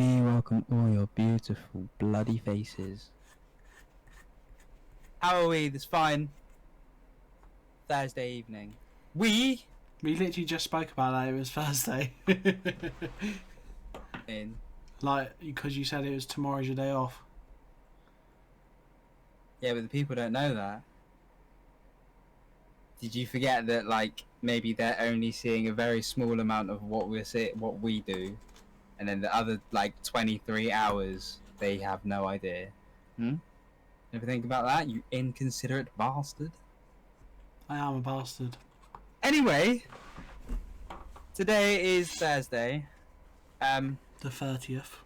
may welcome all your beautiful bloody faces. How are we this fine Thursday evening? We literally just spoke about that. It was Thursday. in Like, because you said it was tomorrow's your day off. Yeah, but the people don't know that. Did you forget that, like, maybe they're only seeing a very small amount of what what we do, and then the other, like, 23 hours, they have no idea? Ever think about that, you inconsiderate bastard? I am a bastard. Anyway, today is Thursday. The 30th.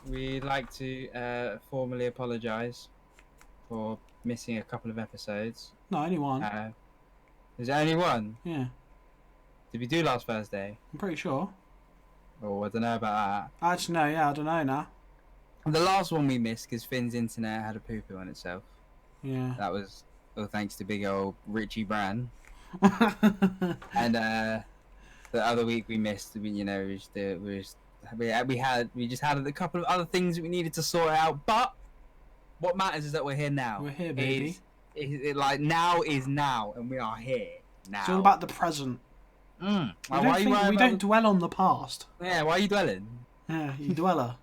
We'd like to formally apologise for missing a couple of episodes. No, only one. Is there only one? Yeah. Did we do last Thursday? I'm pretty sure. Oh, I don't know about Actually, no, yeah, I don't know now. that. The last one we missed because Finn's internet had a poo-poo on itself. Yeah. That was all thanks to big old Richie Bran. And the other week we missed, we just had a couple of other things that we needed to sort out. But what matters is that we're here now. We're here, baby. Like, now is now, and we are here now. It's all about the present. Like, We don't dwell on the past. Yeah, why are you dwelling? Yeah, you dweller.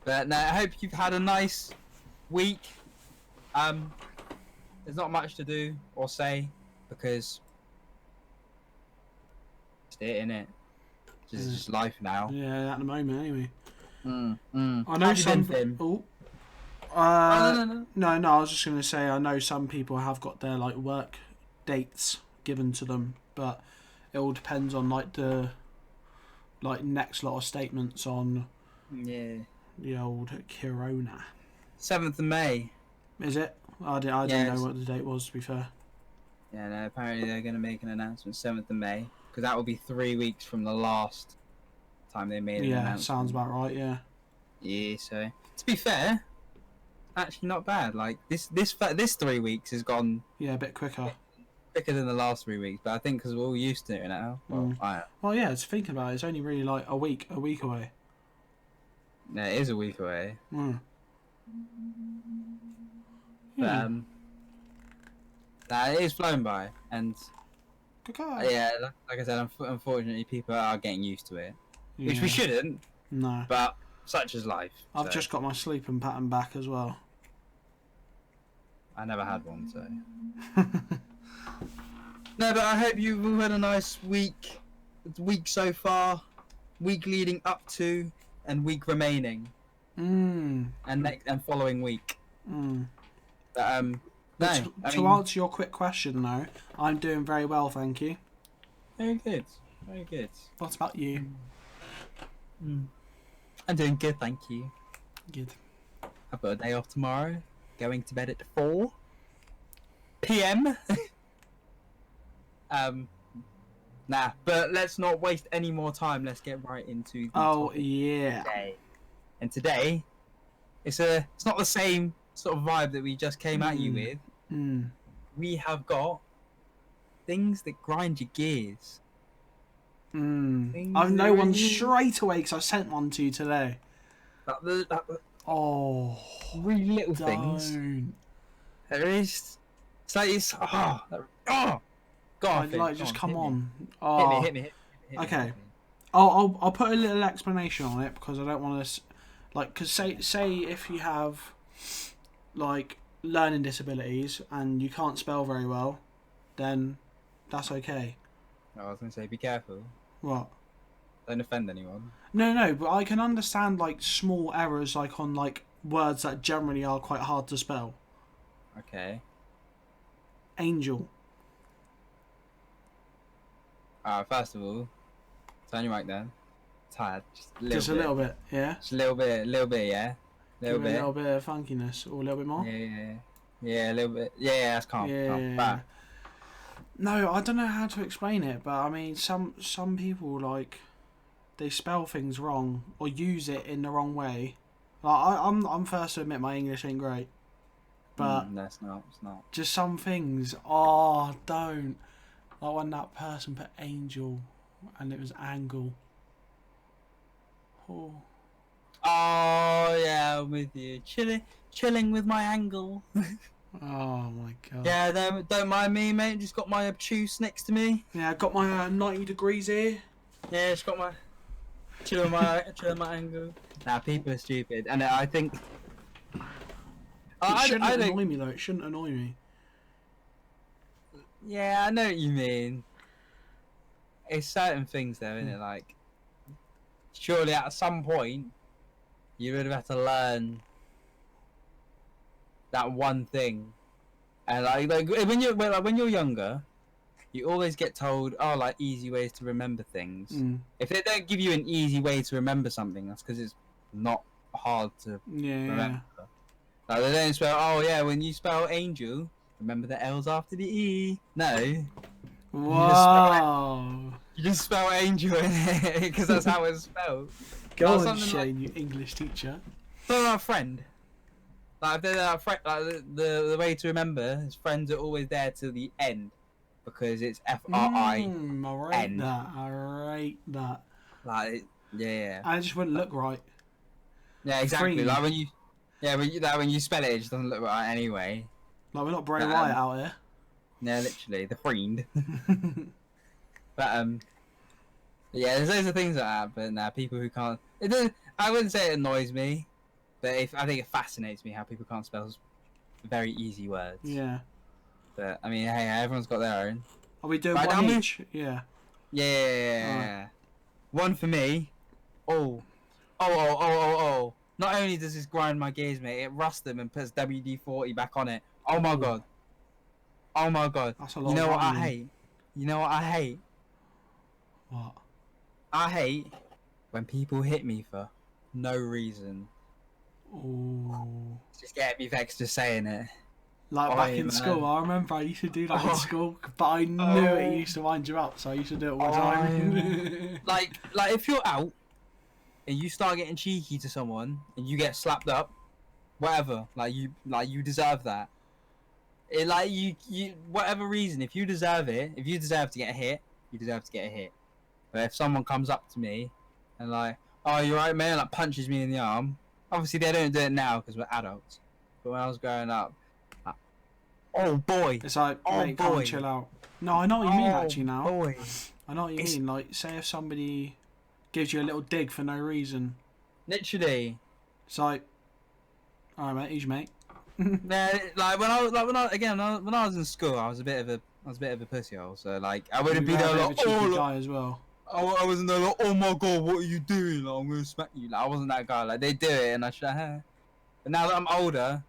But no, I hope you've had a nice week. There's not much to do or say because it's it, innit? Just life now. Yeah, at the moment, anyway. I know some. No. No, I was just gonna say I know some people have got their like work dates given to them, but it all depends on like the next lot of statements on the old Corona. 7th of May. Is it? I didn't know what the date was, to be fair. Yeah, no, apparently they're going to make an announcement 7th of May because that will be 3 weeks from the last time they made an announcement. Yeah, sounds about right. Yeah. Yeah, so to be fair, actually not bad. Like this 3 weeks has gone a bit quicker than the last 3 weeks, but I think because we're all used to it now. Well, yeah, it's thinking about it. It's only really like a week away. Yeah, it is a week away. Yeah. But it is flown by, and yeah, like I said, unfortunately, people are getting used to it, which we shouldn't. No, but such is life. I've just got my sleeping pattern back as well. I never had one, so. No, but I hope you've all had a nice week. Week so far, week leading up to, and week remaining. And following week. But to answer your quick question though, I'm doing very well, thank you. Very good, very good. What about you? I'm doing good, thank you. Good. I've got a day off tomorrow. Going to bed at 4 p.m. Nah, but let's not waste any more time. Let's get right into the topic today. And today, it's not the same sort of vibe that we just came at you with. We have got things that grind your gears. I know one straight away because I sent one to you today. Really little things. There is. It's like God, just come on. Hit me. Okay. I'll put a little explanation on it because I don't want to, because say if you have, like, learning disabilities and you can't spell very well, then that's okay. I was gonna say, be careful. What? Don't offend anyone. No, but I can understand like small errors, like on like words that generally are quite hard to spell. Okay. Angel. First of all, turn your mic down. Tired. Just a little bit, yeah? Just a little bit, yeah? A little bit of funkiness, or a little bit more? Yeah, a little bit. Yeah, that's calm. Yeah. No, I don't know how to explain it, but I mean, some people, like, they spell things wrong, or use it in the wrong way. Like, I'm first to admit my English ain't great. But no, it's not. Just some things, don't. Like when that person put angel and it was angle. Oh. Oh yeah, I'm with you. Chilling with my angle. Oh my god. Yeah, don't mind me, mate. Just got my obtuse next to me. Yeah, I got my 90 degrees here. Yeah, just got my chilling my angle. Nah, people are stupid, and I think. It shouldn't annoy me though. It shouldn't annoy me. Yeah, I know what you mean. It's certain things though, isn't it? Like, surely at some point, you would have had to learn that one thing, and like when you're younger, you always get told, oh, like easy ways to remember things. If they don't give you an easy way to remember something, that's because it's not hard to remember. Like they don't spell, oh yeah, when you spell angel, remember the L's after the E. No. Wow. You just spell angel in it because that's how it's spelled. Go on, Shane, you English teacher. So a friend. Like if they're a friend, like the way to remember is friends are always there till the end because it's FRI. I rate that. I rate that. Like yeah. I just wouldn't look right. Yeah, exactly. Friend. Like when you spell it, it just doesn't look right anyway. Like we're not Bray Wyatt out here. Yeah, literally the friend. But yeah, there's loads of things like that. But nah, people who can't. It doesn't. I wouldn't say it annoys me, but I think it fascinates me how people can't spell very easy words. Yeah. But I mean, hey, everyone's got their own. Are we doing one each? Yeah. Yeah. One for me. Oh. Not only does this grind my gears, mate, it rusts them and puts WD-40 back on it. Oh my god. That's a lot. You know what I hate? What? I hate when people hit me for no reason. Ooh. Just getting me vexed just saying it. Like back in school, I remember I used to do that in school, but I knew it used to wind you up, so I used to do it all the time. like if you're out and you start getting cheeky to someone and you get slapped up, whatever, you deserve that. It you whatever reason, if you deserve it, if you deserve to get a hit, you deserve to get a hit. But if someone comes up to me and like, oh, you're right, man, like punches me in the arm, obviously they don't do it now because we're adults. But when I was growing up, like, oh boy, it's like, mate, come on, chill out. No, I know what you mean actually now. Boy. I know what you mean. Like, say if somebody gives you a little dig for no reason. Literally. It's like, alright, mate, who's your mate? Yeah, like when I was in school, I was a bit of a pussy hole. So like, I wouldn't be there like, guy as well. I wasn't there like, oh my god, what are you doing? Like, I'm gonna smack you. Like, I wasn't that guy. Like, they do it, and I should have. But now that I'm older,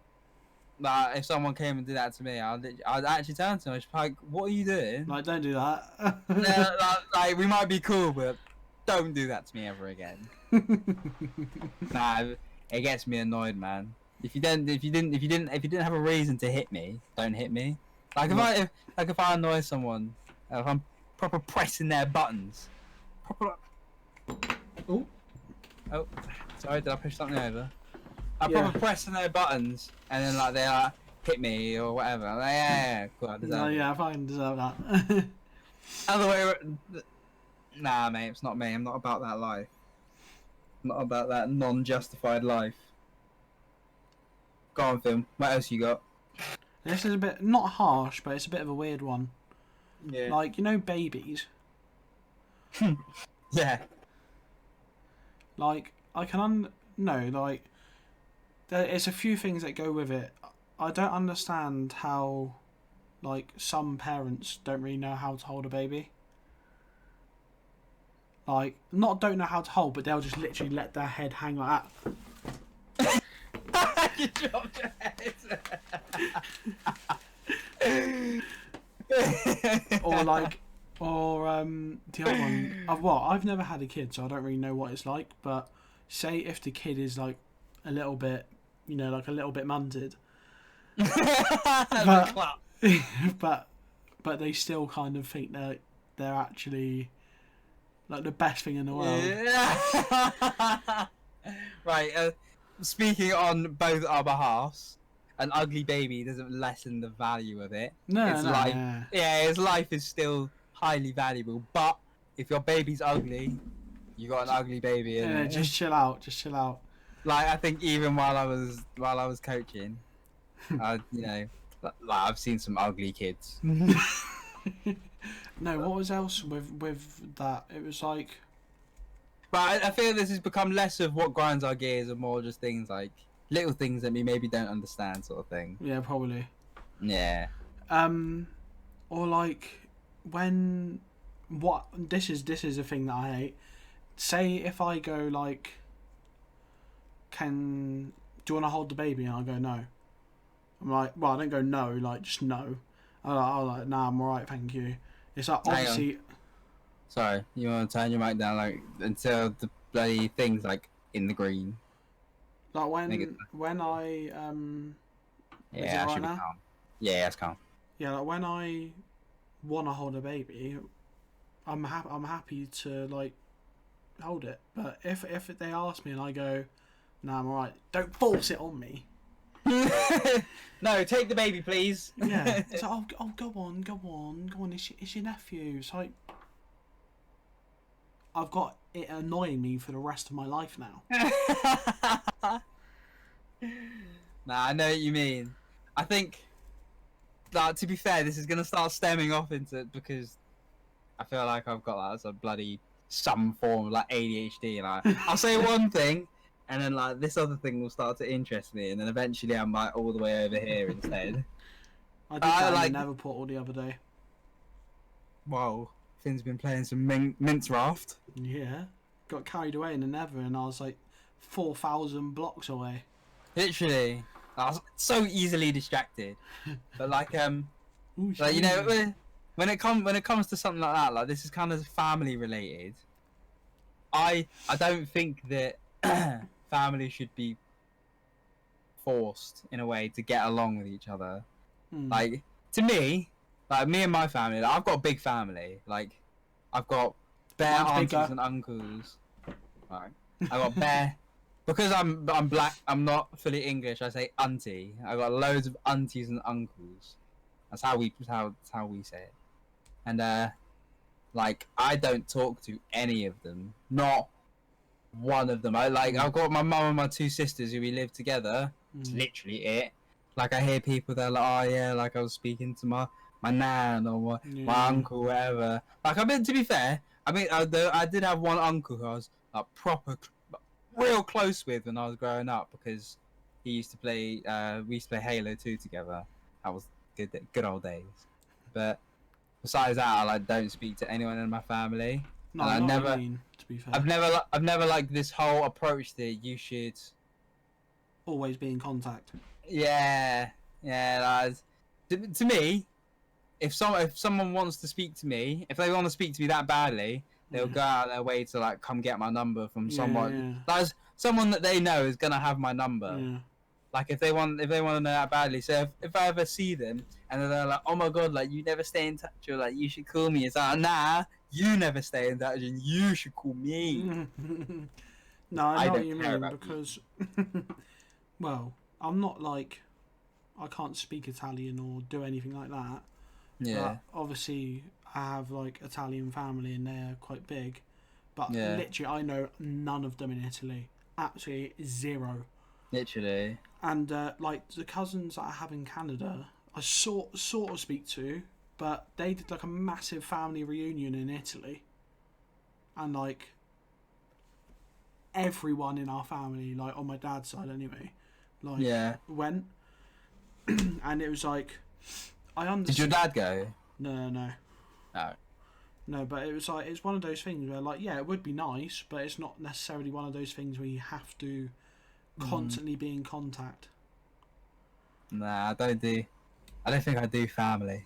like, if someone came and did that to me, I'd actually turn to them. I'd be like, what are you doing? Like, don't do that. Yeah, like, we might be cool, but don't do that to me ever again. Nah, it gets me annoyed, man. If you didn't have a reason to hit me, don't hit me. Like if I annoy someone, if I'm proper pressing their buttons, Oh, sorry, did I push something over? I'm proper pressing their buttons, and then like they like hit me or whatever. I'm like, yeah, cool, I deserve it. Yeah, I fucking deserve that. Other way, nah, mate, it's not me. I'm not about that life. I'm not about that non-justified life. Go on, Phil. What else you got? This is a bit, not harsh, but it's a bit of a weird one. Yeah. Like, you know babies? Yeah. Like, I can like, there's a few things that go with it. I don't understand how, like, some parents don't really know how to hold a baby. Like, not don't know how to hold, but they'll just literally let their head hang like that. You dropped your head. or the other one. I've never had a kid, so I don't really know what it's like. But say if the kid is like a little bit, like a little bit munted, but they still kind of think that they're actually like the best thing in the world. Yeah. Right. Speaking on both our behalves, an ugly baby doesn't lessen the value of it. His life is still highly valuable. But if your baby's ugly, You got an ugly baby, innit? Just chill out. Just chill out. Like, I think even while I was coaching, like I've seen some ugly kids. No, what was else with that? It was like. But I feel this has become less of what grinds our gears and more just things like little things that we maybe don't understand, sort of thing. Yeah, probably. Yeah. Or like when this is a thing that I hate. Say if I go like, do you want to hold the baby? And I go no. I'm like, well, I don't go no, like just no. I'm like, nah, I'm alright, thank you. It's like obviously. Sorry, you want to turn your mic down like until the bloody thing's like in the green. Like when I Yeah, I should be calm. Yeah, it's calm. Yeah, like when I want to hold a baby, I'm happy to like hold it. But if they ask me and I go, nah, I'm alright, don't force it on me. No, take the baby, please. Yeah. It's like, oh, go on. It's your nephew. It's like I've got it annoying me for the rest of my life now. Nah, I know what you mean. I think that, to be fair, this is gonna start stemming off into because I feel like I've got like some form of like ADHD, and I'll say one thing, and then like this other thing will start to interest me, and then eventually I'm like all the way over here instead. I did that like Neverport the other day. Whoa, Finn's been playing some Mince Raft. Yeah, got carried away in the Nether, and I was like 4,000 blocks away. Literally, I was so easily distracted. But like like, you know, when it comes to something like that, like this is kind of family related. I don't think that family should be forced in a way to get along with each other. Like, to me, like me and my family, like, I've got a big family. Like, I've got bare aunties and uncles. Right, I got bare because I'm black. I'm not fully English. I say auntie. I got loads of aunties and uncles. That's how we say it. And like I don't talk to any of them. Not one of them. I've got my mum and my two sisters who we live together. It's literally it. Like I hear people that are like, oh yeah, like I was speaking to my nan or my uncle, whatever. Like I mean, to be fair, I mean I did have one uncle who I was like real close with when I was growing up because he used to play. We used to play Halo 2 together. That was good old days. But besides that, I like don't speak to anyone in my family. No, I never. To be fair, I've never liked this whole approach that you should always be in contact. Yeah, lads. To me, if someone wants to speak to me, if they want to speak to me that badly, they'll go out their way to like come get my number from someone. Like someone that they know is gonna have my number. Yeah. Like if they want to know that badly. So if I ever see them and they're like, oh my god, like you never stay in touch, or like you should call me. It's like, nah, you never stay in touch, and you should call me. No, I know what you mean because, well, I'm not like, I can't speak Italian or do anything like that. Yeah. But obviously, I have like Italian family and they're quite big, but literally, I know none of them in Italy. Absolutely zero. Literally. And like the cousins that I have in Canada, I sort of speak to, but they did like a massive family reunion in Italy, and like everyone in our family, like on my dad's side anyway, like went, and it was like I understand. Did your dad go? No. Oh. No, but it was like it's one of those things where like it would be nice, but it's not necessarily one of those things where you have to constantly be in contact. Nah, I don't think I do family.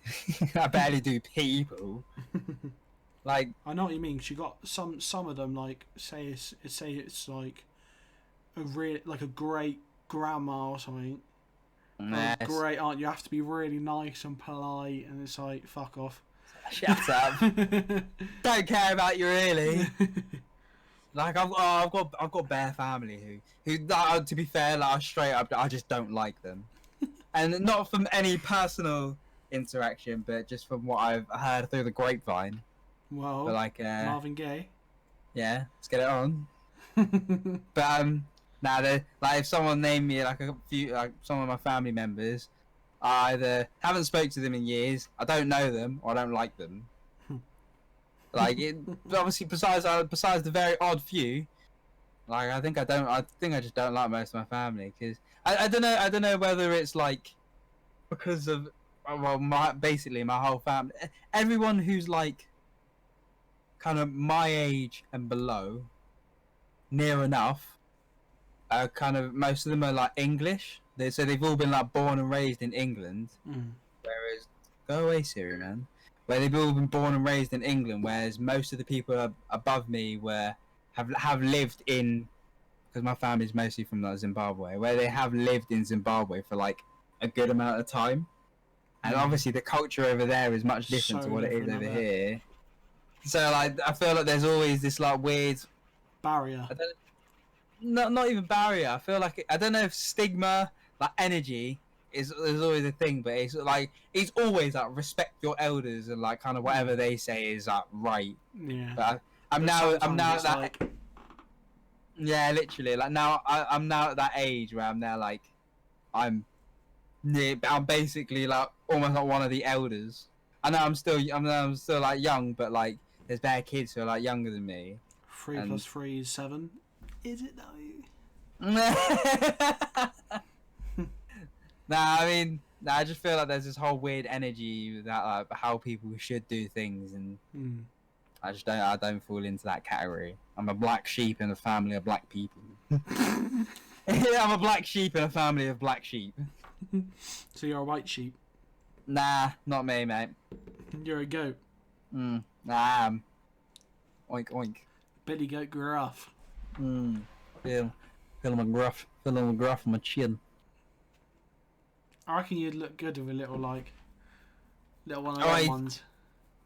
I barely do people. Like I know what you mean. 'Cause you got some of them like say it's like a great grandma or something. Or a great aunt. You have to be really nice and polite, and it's like fuck off. Shut up. Don't care about you really. Like I've got bare family who to be fair, like straight up, I just don't like them, and not from any personal interaction, but just from what I've heard through the grapevine. Well, but like Marvin Gaye. Yeah, let's get it on. But now like if someone named me like a few like some of my family members, I either haven't spoke to them in years, I don't know them, or I don't like them. Like it, obviously besides the very odd few, like I think I just don't like most of my family because I don't know whether it's like because of basically my whole family, everyone who's like kind of my age and below, near enough, kind of most of them are like English. So they've all been like born and raised in England, whereas go away Siri man. Where they've all been born and raised in England, whereas most of the people above me have lived in, because my family's mostly from like Zimbabwe, where they have lived in Zimbabwe for like a good amount of time, and obviously the culture over there is much different to what it is over here. So like I feel like there's always this like weird barrier. Not even barrier. I feel like I don't know if stigma, like energy, is always a thing, but it's like it's always like respect your elders and like kind of whatever they say is like right. Yeah. But I'm now at that. Like... Yeah, literally. Like now I'm now at that age where I'm now like I'm basically like almost like one of the elders. I know I'm still like young, but like there's bare kids who are like younger than me. 3 + 3 is 7. Is it though? Nah, I mean, I just feel like there's this whole weird energy that like how people should do things, and I don't fall into that category. I'm a black sheep in a family of black people. I'm a black sheep in a family of black sheep. So you're a white sheep? Nah, not me, mate. You're a goat. Nah, I am. Oink oink. Billy goat gruff. Feel my gruff on my chin. I reckon you'd look good with a little one of those ones.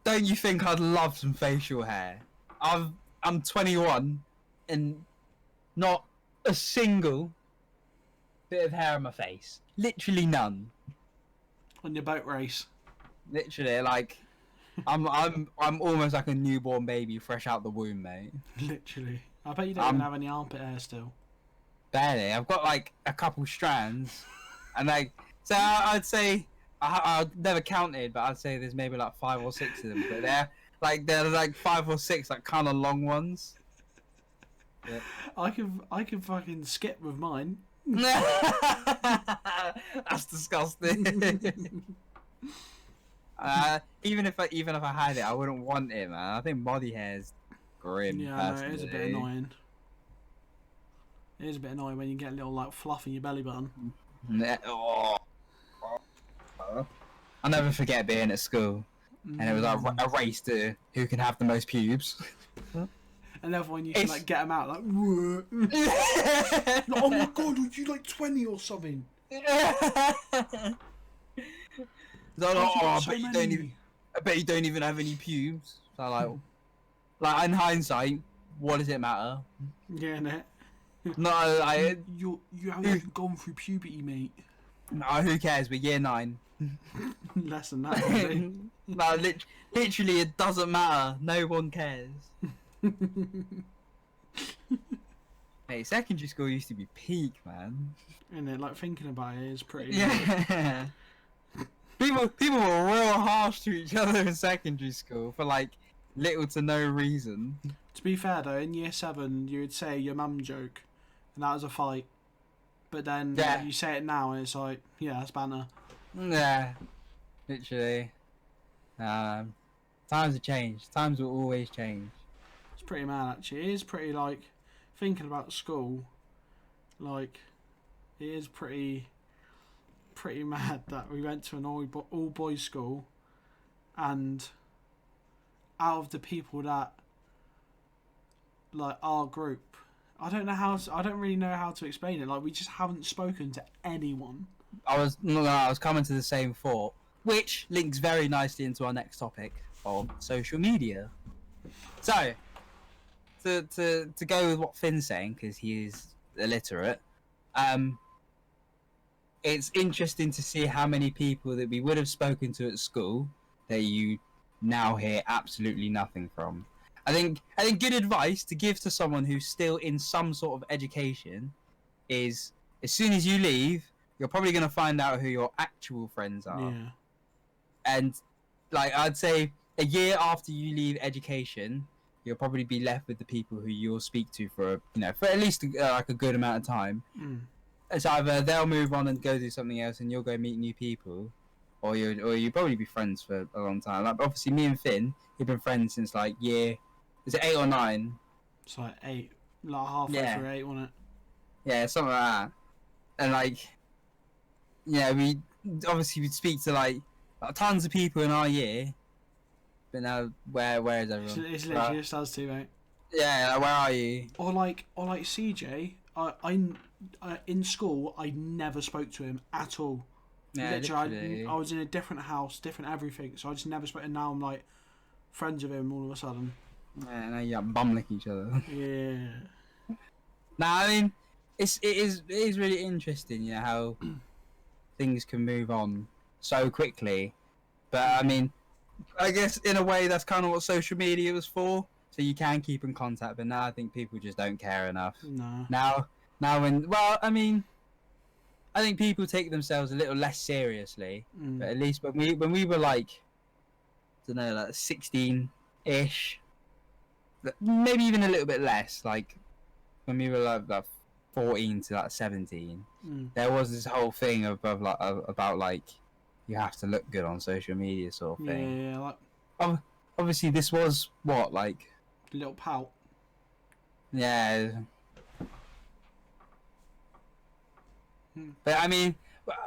Don't you think I'd love some facial hair? I'm 21 and not a single bit of hair on my face. Literally none. On your boat race. Literally, like I'm almost like a newborn baby fresh out the womb, mate. Literally. I bet you don't even have any armpit hair still. Barely. I've got like a couple strands, and like so I'd say I've never counted, but I'd say there's maybe like 5 or 6 of them. But they're like 5 or 6 like kind of long ones. Yeah. I can fucking skip with mine. That's disgusting. Even if I had it, I wouldn't want it, man. I think body hair is grim. Yeah, no, it is a bit annoying. It is a bit annoying when you get a little like fluff in your belly button. I'll never forget being at school, and it was like a race to who can have the most pubes. And everyone you can like get them out like, like, oh my god, are you like 20 or something? I bet you don't even have any pubes. So like in hindsight, what does it matter? Yeah, innit? No, you haven't gone through puberty, mate. No, who cares? We're year 9. Less than that, really. No, literally, it doesn't matter. No one cares. Hey, secondary school used to be peak, man. Innit? Like thinking about it is pretty. Yeah. People were real harsh to each other in secondary school for like little to no reason. To be fair though, in year 7 you would say your mum joke, and that was a fight. But then you say it now and it's like, yeah, that's banter. Yeah, literally. Times have changed. Times will always change. It's pretty mad actually. It is pretty like, thinking about school, like, it is pretty mad that we went to an all boys school, and out of the people that like our group, I don't really know how to explain it. Like we just haven't spoken to anyone. I was coming to the same thought, which links very nicely into our next topic of social media. So, to go with what Finn's saying, because he is illiterate, it's interesting to see how many people that we would have spoken to at school that you now hear absolutely nothing from. I think good advice to give to someone who's still in some sort of education is, as soon as you leave, you're probably going to find out who your actual friends are. Yeah. And like I'd say a year after you leave education, you'll probably be left with the people who you'll speak to for for at least like a good amount of time. It's either they'll move on and go do something else, and you'll go meet new people, or you probably be friends for a long time. Like obviously, me and Finn, we've been friends since like year, is it 8 or 9? It's like 8, like halfway through 8, wasn't it? Yeah, something like that. And like, we obviously would speak to like tons of people in our year, but now where is everyone? It's literally just us two, mate. Yeah, like, where are you? Or like CJ, I in school I never spoke to him at all. Yeah, literally. I was in a different house, different everything, so I just never spoke. And now I'm like friends with him all of a sudden. Yeah, now you got bum lick each other. Yeah. Now I mean, it is really interesting, how things can move on so quickly. But I mean, I guess in a way that's kind of what social media was for. So you can keep in contact, but now I think people just don't care enough. No. Now I mean, I think people take themselves a little less seriously. But at least when we were like, I don't know, like 16-ish, maybe even a little bit less. Like when we were like 14 to like 17, there was this whole thing about like you have to look good on social media sort of thing. Yeah, like obviously this was what, like a little pout. Yeah. But I mean,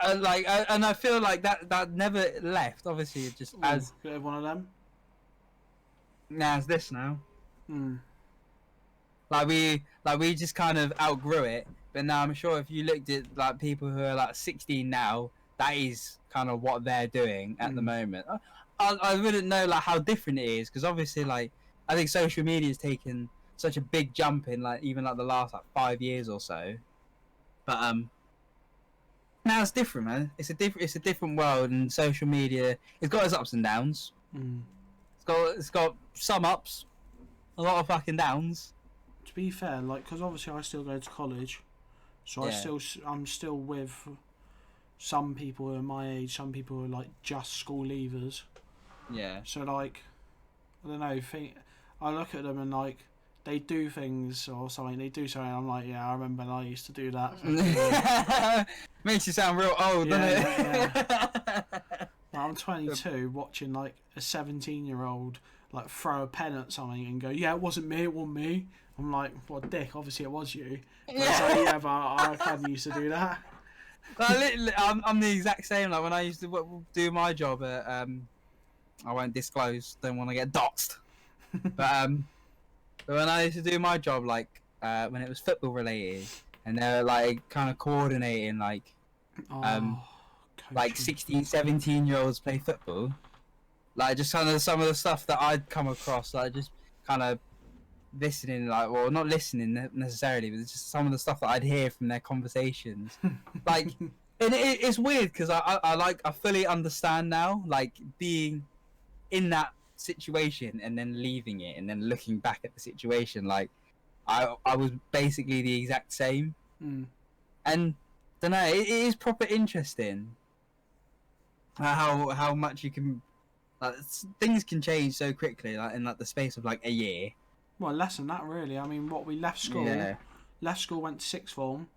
and I feel like that never left. Obviously, it just as bit of one of them. Now it's this now. Like we just kind of outgrew it. But now I'm sure if you looked at like people who are like 16 now, that is kind of what they're doing at the moment. I wouldn't know like how different it is, because obviously like I think social media has taken such a big jump in like even like the last like 5 years or so. But now it's different, man. It's a different world, and social media, it's got its ups and downs. It's got some ups, a lot of fucking downs. To be fair, like, because obviously I still go to college, so I'm still with some people who are my age, some people who are like just school leavers. Yeah. So like, I don't know. I look at them and like they do things or something. They do something. I'm like, yeah, I remember I used to do that. Makes you sound real old, doesn't it? Yeah. Well, I'm 22, watching like a 17-year-old like throw a pen at something and go, yeah, it wasn't me, it wasn't me. I'm like, well, dick, obviously it was you. But I kind of used to do that. I'm the exact same. Like when I used to do my job at I won't disclose, don't want to get doxed. But when I used to do my job, like when it was football related, and they were like kind of coordinating like 16, 17-year-olds play football, like just kind of some of the stuff that I'd come across, like just kind of listening, like, well, not listening necessarily, but just some of the stuff that I'd hear from their conversations. Like, and it's weird because I fully understand now, like being in that situation and then leaving it and then looking back at the situation, like I was basically the exact same. And don't know, it is proper interesting how much you can, like, things can change so quickly, like in like the space of like a year. Well, less than that, really. I mean, we left school, went to sixth form,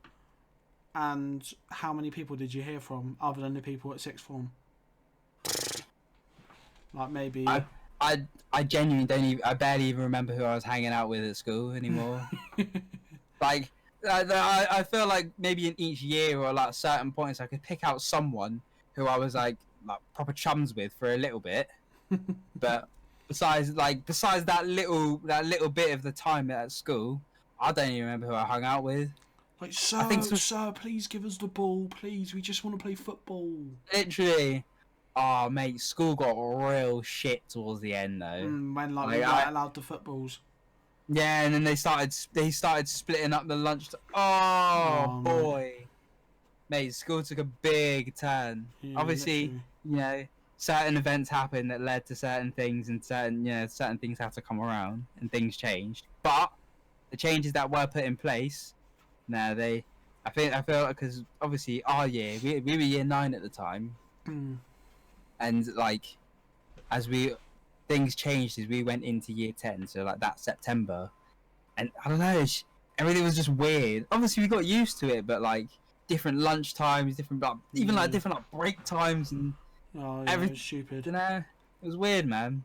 and how many people did you hear from other than the people at sixth form? Like maybe. I genuinely don't even. I barely even remember who I was hanging out with at school anymore. Like, I feel like maybe in each year or like certain points I could pick out someone who I was like proper chums with for a little bit, but besides that little bit of the time at school, I don't even remember who I hung out with. Like, sir, please give us the ball, please. We just want to play football. Literally. Oh, mate, school got real shit towards the end, though. When we weren't allowed the footballs. Yeah, and then they started splitting up the lunch. Oh boy, mate, school took a big turn. Yeah, obviously, literally. certain events happened that led to certain things, and certain things have to come around, and things changed. But the changes that were put in place, I feel like, because obviously our year, we were year 9 at the time, and like as things changed as we went into year 10, so like that September, and I don't know, everything was just weird. Obviously we got used to it, but like different lunch times, different even like different break times, and everything was stupid. You know, it was weird, man.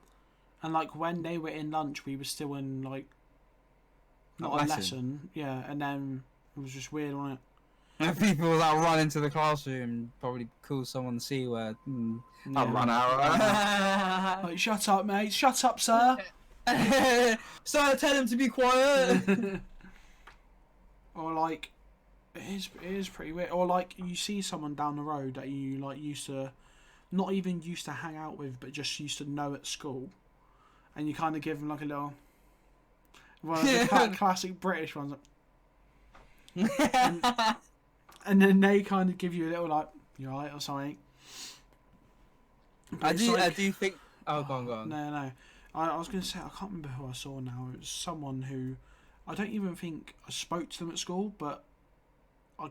And like when they were in lunch, we were still in like not a lesson, and then it was just weird, wasn't it? And people will like run into the classroom, probably call someone the C word. I'll run out. Like, shut up, mate! Shut up, sir! Sir, tell him to be quiet. Or like, it is pretty weird. Or like, you see someone down the road that you like used to, not even used to hang out with, but just used to know at school, and you kind of give them like a little, one of the classic British ones. And then they kind of give you a little like, "You alright?" or something. I do think. Oh, go on. No. I was going to say, I can't remember who I saw now. It was someone who, I don't even think I spoke to them at school, but I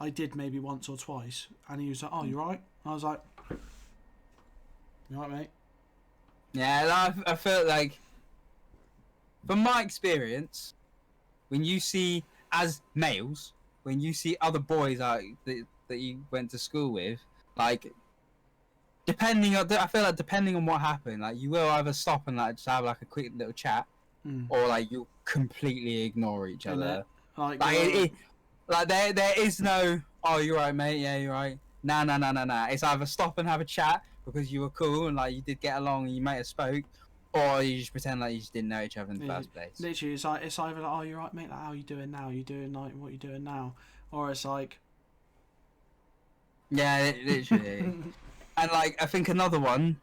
did maybe once or twice. And he was like, "Oh, you alright?" I was like, "You alright, mate?" Yeah, I felt like, from my experience, when you see, as males, when you see other boys that you went to school with, like, I feel like depending on what happened, like, you will either stop and like just have like a quick little chat, or like you'll completely ignore each other. Like there is no, "Oh, you're right, mate. Yeah, you're right." Nah. It's either stop and have a chat because you were cool and like you did get along and you might have spoke, or you just pretend like you just didn't know each other in the first place. Literally, it's either like, "Oh, you're right, mate. Like, how you doing now? You doing like what you doing now?" Or it's like, yeah, literally. And like I think another one,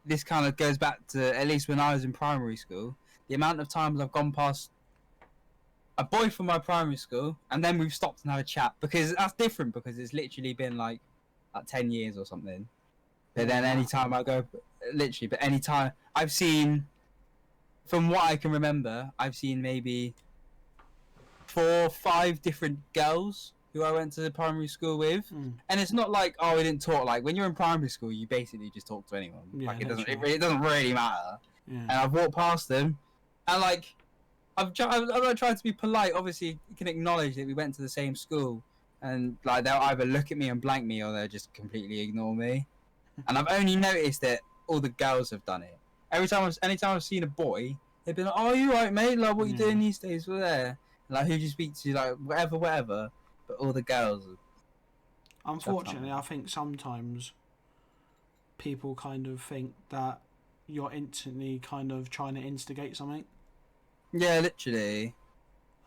this kind of goes back to at least when I was in primary school, the amount of times I've gone past a boy from my primary school and then we've stopped and had a chat, because that's different, because it's literally been like 10 years or something. But then anytime I go, but anytime I've seen, from what I can remember, I've seen maybe 4 or 5 different girls who I went to the primary school with, and it's not like, oh, we didn't talk. Like when you're in primary school, you basically just talk to anyone. Like it doesn't really matter. Yeah. And I've walked past them, and like I'm not trying to be polite. Obviously, you can acknowledge that we went to the same school, and like they'll either look at me and blank me, or they'll just completely ignore me. And I've only noticed that all the girls have done it. Anytime I've seen a boy, they've been like, "Oh, you right, mate? Like, what you doing these days? We're there." Like, who do you speak to? Like, whatever. But all the girls. Unfortunately, I think sometimes people kind of think that you're instantly kind of trying to instigate something. Yeah, literally.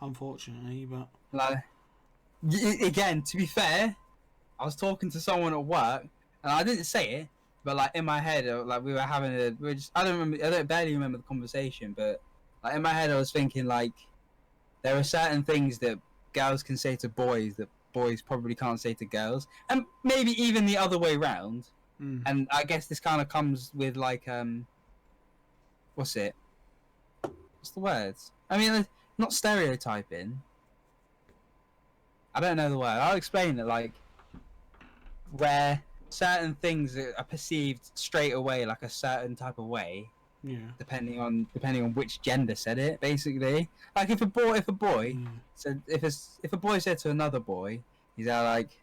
Unfortunately, but like, again, to be fair, I was talking to someone at work, and I didn't say it, but like in my head, like we I barely remember the conversation, but like in my head, I was thinking like there are certain things that girls can say to boys that boys probably can't say to girls, and maybe even the other way round. And I guess this kind of comes with like what's the words? I mean, not stereotyping. I don't know the word. I'll explain it. Like where certain things are perceived straight away like a certain type of way. Yeah. Depending on which gender said it, basically. Like if a boy said, if a boy said to another boy, he's like,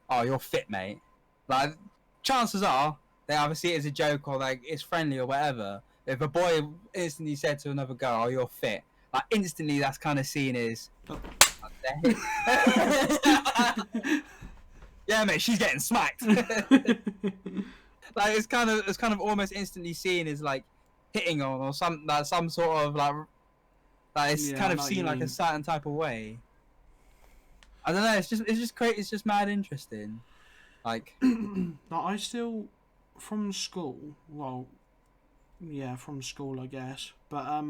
"Oh, you're fit, mate." Like chances are they either see it as a joke or like it's friendly or whatever. If a boy instantly said to another girl, "Oh, you're fit," like instantly that's kind of seen as, yeah, mate, she's getting smacked. Like it's kind of almost instantly seen as like hitting on, or some sort of like it's kind of seen like a certain type of way. I don't know. It's just great. It's just mad interesting. Like, I still from school. Well, yeah, from school, I guess. But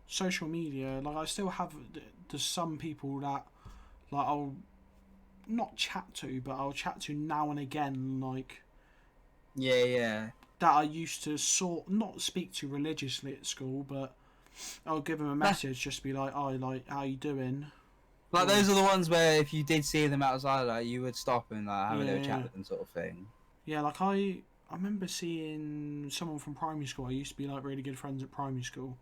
social media. Like, I still have. There's some people that like I'll not chat to, but I'll chat to now and again. Like, Yeah. That I used to not speak to religiously at school, but I'll give them a message, just be like, "Oh, like, how you doing?" Like those are the ones where if you did see them outside, like you would stop and like have a little chat with them, sort of thing. Yeah, like I remember seeing someone from primary school. I used to be like really good friends at primary school,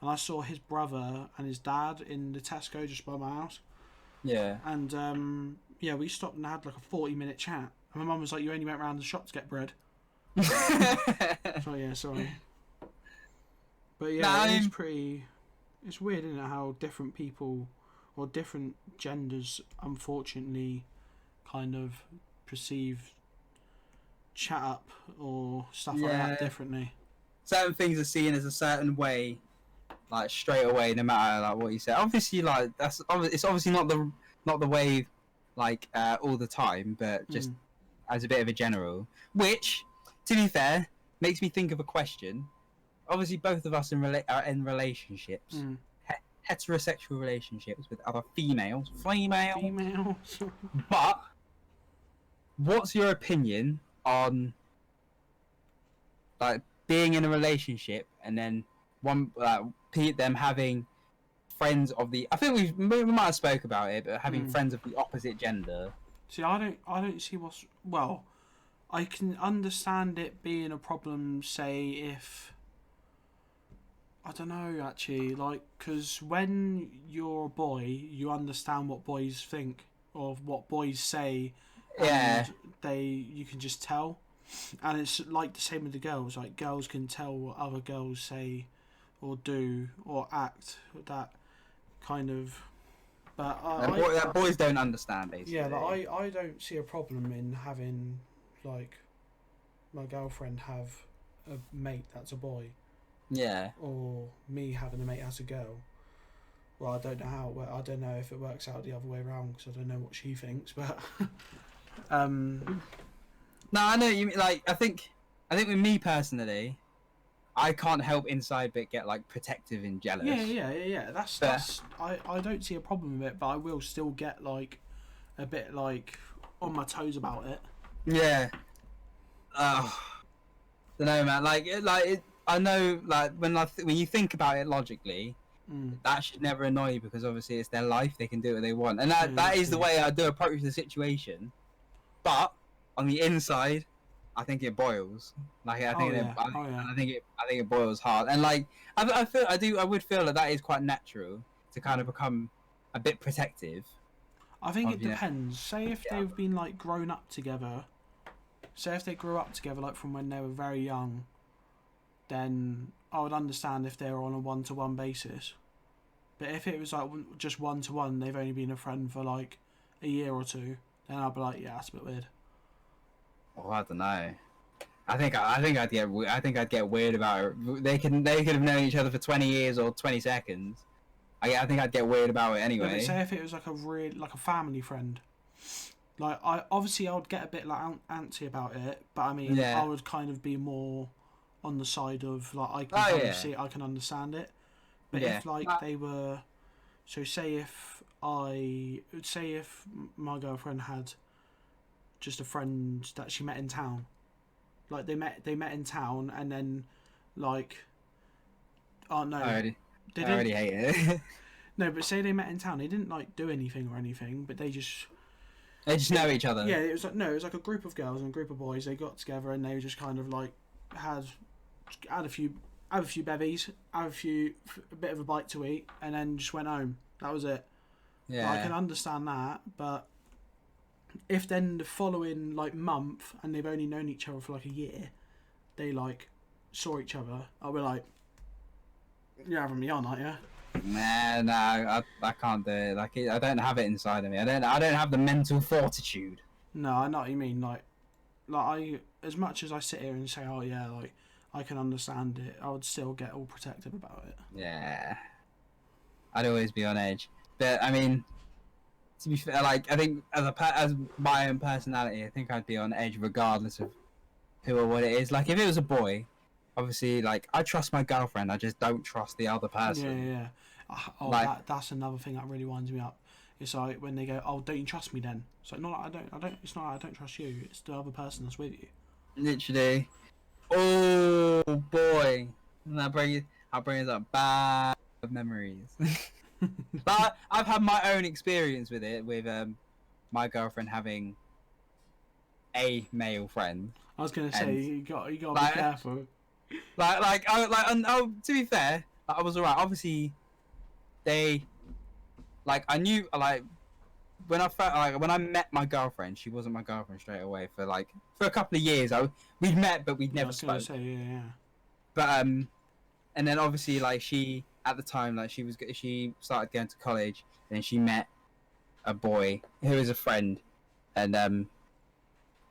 and I saw his brother and his dad in the Tesco just by my house. Yeah. And yeah, we stopped and had like a 40-minute chat. And my mum was like, "You only went round the shop to get bread." So yeah, sorry. But yeah, it's pretty. It's weird, isn't it, how different people or different genders, unfortunately, kind of perceive chat up or stuff like that differently. Certain things are seen as a certain way, like straight away, no matter like what you say. Obviously, like it's obviously not the way, like all the time, but just as a bit of a general. Which, to be fair, makes me think of a question. Obviously, both of us are in relationships, heterosexual relationships with other females. But what's your opinion on like being in a relationship and then them having friends of the? I think we might have spoke about it, but having friends of the opposite gender. See, I don't see what's well. I can understand it being a problem. Say if I don't know actually, like because when you're a boy, you understand what boys think or what boys say, and you can just tell. And it's like the same with the girls. Like girls can tell what other girls say, or do, or act. That kind of. But boys don't understand basically. Yeah, but I don't see a problem in having like my girlfriend have a mate that's a boy. Yeah. Or me having a mate as a girl. Well, I don't know how. I don't know if it works out the other way around because I don't know what she thinks. But No, I know you mean. Like, I think with me personally, I can't help inside but get like protective and jealous. Yeah. That's I don't see a problem with it, but I will still get like a bit like on my toes about it. Yeah. Oh, don't know, man. I know, like when you think about it logically, that should never annoy you because obviously it's their life; they can do what they want, and that is the way I do approach the situation. But on the inside, I think it boils. Like I think it boils hard, and like I would feel that is quite natural to kind of become a bit protective. I think it depends. Say if they've been like grown up together. Say if they grew up together like from when they were very young, then I would understand if they're on a one-to-one basis. But if it was like just one-to-one, they've only been a friend for like a year or two, then I'd be like, yeah, that's a bit weird. Oh, I don't know. I think I'd get weird about it. They could have known each other for 20 years or 20 seconds. I think I'd get weird about it anyway. But say if it was like a family friend. Like I would get a bit like antsy about it, but I mean I would kind of be more on the side of like I can see it, I can understand it. But if like they were, so say if my girlfriend had just a friend that she met in town, like they met in town and then like oh no, I already hate it. No, but say they met in town, they didn't like do anything or anything, but they just know each other. Yeah, it was like a group of girls and a group of boys. They got together and they just kind of like had a few bevies, a bit of a bite to eat, and then just went home. That was it. Yeah, I can understand that, but if then the following like month and they've only known each other for like a year, they like saw each other, I'll be like, "You're having me on, aren't you?" No, I can't do it. Like I don't have it inside of me. I don't have the mental fortitude. No, I know what you mean. Like I, as much as I sit here and say, "Oh yeah," like I can understand it, I would still get all protective about it. Yeah, I'd always be on edge. But I mean, to be fair, like I think as my own personality, I think I'd be on edge regardless of who or what it is. Like if it was a boy, obviously, like I trust my girlfriend, I just don't trust the other person. Yeah. Oh, like, that's another thing that really winds me up. It's like when they go, "Oh, don't you trust me?" Then it's like, "No, I don't. It's not. I don't trust you. It's the other person that's with you." Literally. Oh boy, that brings up bad memories. But I've had my own experience with it, with my girlfriend having a male friend. I was gonna say you got to like, be careful. To be fair, I was alright. Obviously, I knew when I met my girlfriend, she wasn't my girlfriend straight away for a couple of years. We'd met, but we'd never spoke. Say, yeah. But and then obviously she at the time she started going to college, and she met a boy who was a friend, and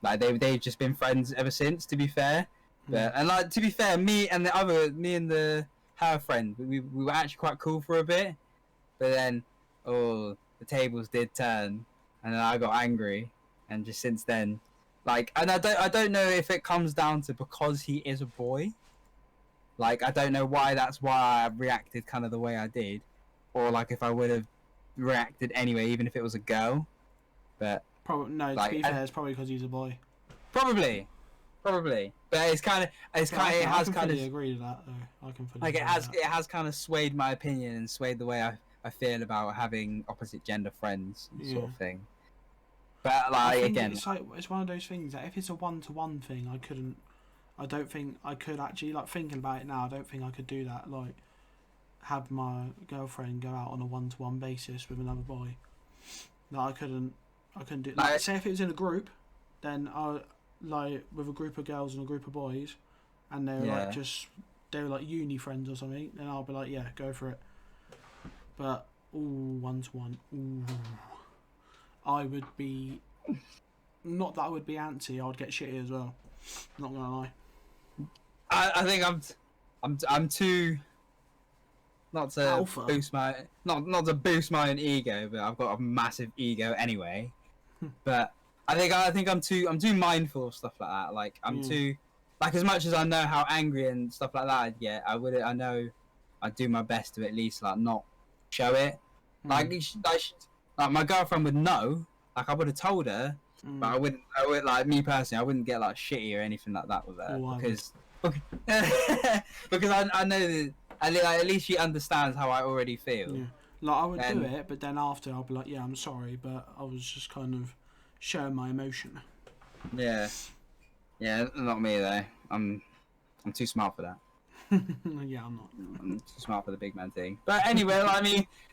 they've just been friends ever since. To be fair, but and to be fair, me and her friend, we were actually quite cool for a bit, but then the tables did turn, and then I got angry, and just since then, and I don't know if it comes down to because he is a boy. I don't know why I reacted kind of the way I did, or if I would have reacted anyway, even if it was a girl. But probably no. To be fair, it's probably because he's a boy. Probably, but it has kind of agree to that though. I can fully it has kind of swayed my opinion and swayed the way I feel about having opposite gender friends, sort of thing. But again, it's one of those things that if it's a 1-to-1 thing, I don't think I could actually, thinking about it now, I don't think I could do that. Have my girlfriend go out on a 1-to-1 basis with another boy. No, I couldn't do. Say if it was in a group, then with a group of girls and a group of boys, and they were uni friends or something, then I'll be like, yeah, go for it. But 1-to-1, I would be. Not that I would be antsy. I would get shitty as well. Not gonna lie. I think I'm too. Not to Alpha. boost not to boost my own ego, but I've got a massive ego anyway. But I think I'm too mindful of stuff like that. I'm too as much as I know how angry and stuff like that I'd get, I know I'd do my best to at least not show it. My girlfriend would know. I would have told her, but I wouldn't me personally, I wouldn't get shitty or anything like that with her because I know that at least she understands how I already feel. Yeah. I would do it, but then after I'll be like, yeah, I'm sorry, but I was just kind of showing my emotion. Yeah, not me though. I'm too smart for that. Yeah, I'm not. I'm too smart for the big man thing. But anyway,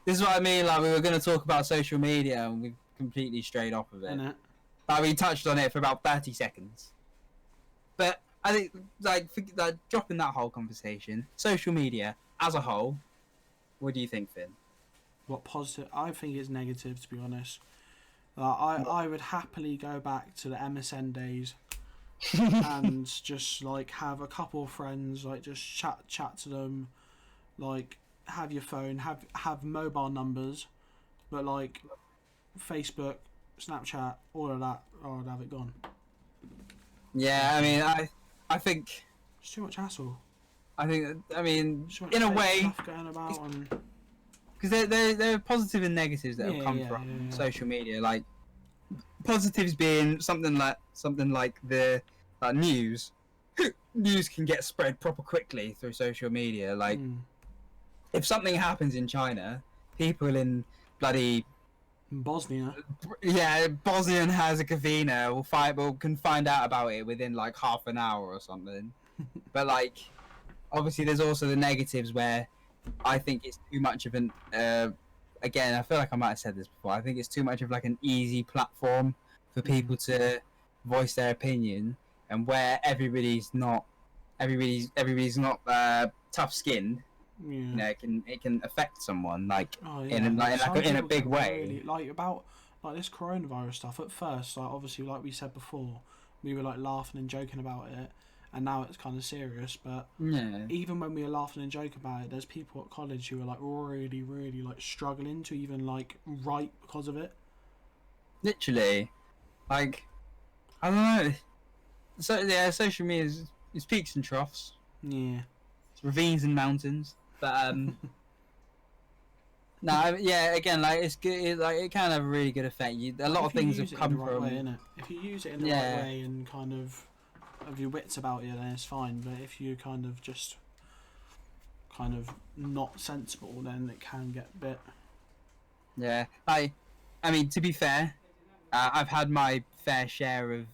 this is what I mean. We were going to talk about social media, and we completely strayed off of it. We touched on it for about 30 seconds. But I think, dropping that whole conversation, social media as a whole, what do you think, Finn? What positive? I think it's negative, to be honest. I would happily go back to the MSN days and just have a couple of friends, just chat to them, have your phone, have mobile numbers, but Facebook, Snapchat, all of that, I'd have it gone. Yeah, I think it's too much hassle. In a way, because there are positives and negatives that have come from social media. Positives being something like the news. News can get spread proper quickly through social media. If something happens in China, people in bloody Bosnia. Yeah, Bosnia and Herzegovina can find out about it within half an hour or something. But obviously there's also the negatives where I think it's too much of an again, I feel like I might have said this before. I think it's too much of an easy platform for people to voice their opinion, and where everybody's not tough skinned. Yeah. It can affect someone in a big way. Really, about this coronavirus stuff. At first, obviously, like we said before, we were laughing and joking about it, and now it's kind of serious. But even when we were laughing and joking about it, there's people at college who are really, really struggling to even write because of it. Literally, I don't know. So yeah, social media is peaks and troughs. Yeah, it's ravines and mountains. But again, it's good. It can have a really good effect. A lot of things have come from. Way, innit? If you use it in the right way and kind of of your wits about you, then it's fine. But if you kind of not sensible, then it can get a bit. Yeah, I mean, to be fair, I've had my fair share of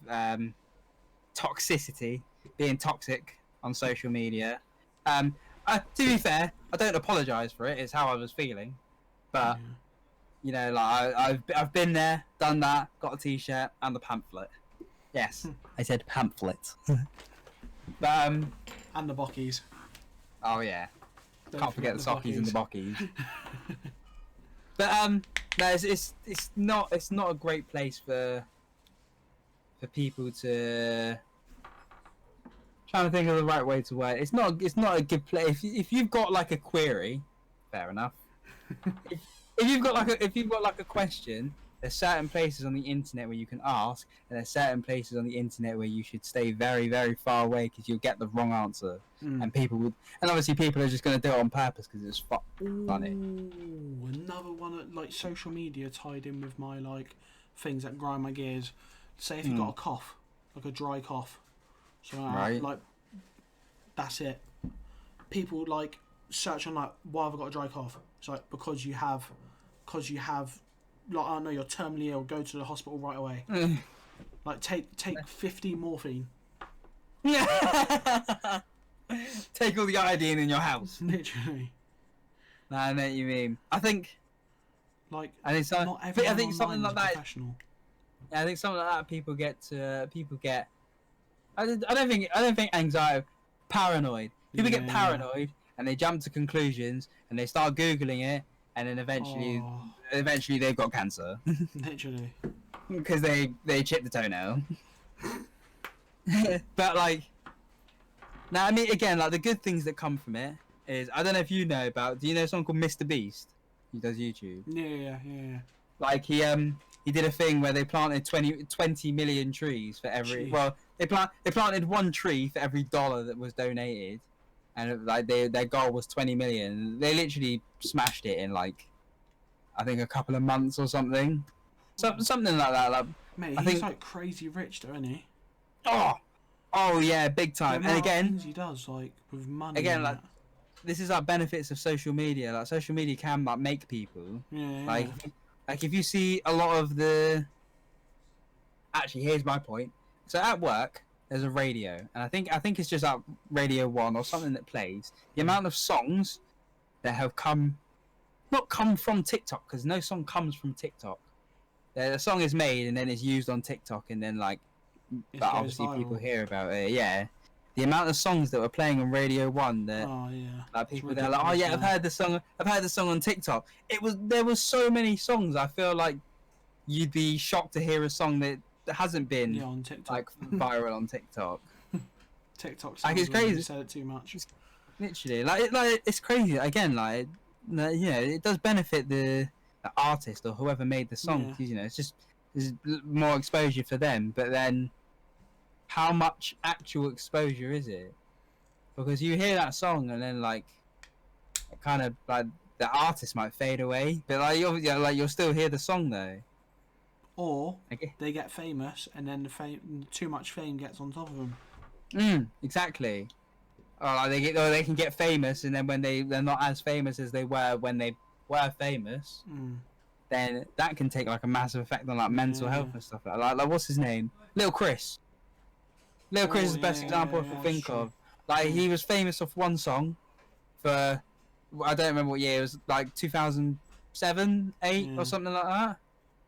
toxicity, being toxic on social media. To be fair, I don't apologise for it. It's how I was feeling, but you know, like I've been there, done that, got a T-shirt and the pamphlet. Yes, I said pamphlet. But and the bockies. Oh yeah, can't forget the sockies and the bockies. But no, it's not a great place for people to. Trying to think of the right way to word. It's not a good place. If you've got like a query, fair enough. if you've got like a question, there's certain places on the internet where you can ask, and there's certain places on the internet where you should stay very, very far away because you'll get the wrong answer. And obviously people are just going to do it on purpose because it's funny. Another one like social media tied in with my like things that grind my gears. Say if you've got a cough, like a dry cough, so right. like that's it. People like search on like, why have I got a dry cough? It's like because you have like, I don't know, you're terminally ill, go to the hospital right away. Like take 50 morphine. Take all the iodine in your house. Literally. Nah, I know what you mean. I think like not everyone I think something like that. Professional. Yeah, I think something like that people get. I don't think anxiety, paranoid. People get paranoid and they jump to conclusions and they start googling it and then eventually they've got cancer. Literally. Because they chipped the toenail. But like, now I mean again, like the good things that come from it is, I don't know if you know about. Do you know someone called Mr. Beast? He does YouTube. Yeah. Like he did a thing where they planted 20 million trees for every. Jeez. Well, they planted one tree for every $1 that was donated, and like their goal was 20 million. They literally smashed it in like, I think a couple of months or something. Something like that. Like, mate, I he's think, like crazy rich, though, isn't he? Oh yeah, big time. And again, things he does like with money. Again, like this is like benefits of social media. Like social media can like make people. Yeah. Like if you see a lot of the. Actually, here's my point. So at work, there's a radio, and I think it's just like Radio 1 or something that plays. The amount of songs that have not come from TikTok, because no song comes from TikTok. The song is made and then it's used on TikTok, and then like, but obviously viral. People hear about it. Yeah, the amount of songs that were playing on Radio 1 that like people they're like, oh yeah, I've heard the song on TikTok. There was so many songs. I feel like you'd be shocked to hear a song that hasn't been on TikTok. Like viral on TikTok. TikTok like it's crazy. You said it too much. Literally, like it's crazy. Again, like you know, it does benefit the artist or whoever made the song. Yeah. You know, it's just there's more exposure for them. But then, how much actual exposure is it? Because you hear that song and then like, kind of like the artist might fade away, but like you'll still hear the song though. Or they get famous, and then too much fame gets on top of them. Exactly. Or like they can get famous, and then when they're not as famous as they were when they were famous, then that can take like a massive effect on like mental health and stuff like that. Like what's his name? Lil Chris. Lil Chris is the best example I can think of. Like he was famous off one song for I don't remember what year it was, like 2007, 8 or something like that.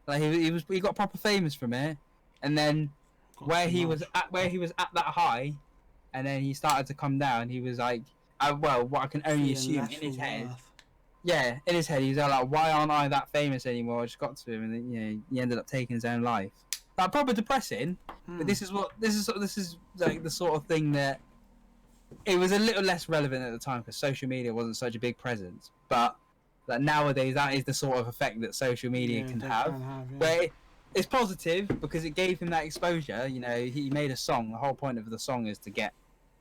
Like he got proper famous from it, and then where he was at that high, and then he started to come down. He was like, what I can only assume in his head. Yeah, in his head, he was like, why aren't I that famous anymore? I just got to him, and then he ended up taking his own life. Like proper depressing. But this is like the sort of thing that it was a little less relevant at the time because social media wasn't such a big presence, but. Like nowadays, that is the sort of effect that social media can have. Where it's positive because it gave him that exposure. You know, he made a song. The whole point of the song is to get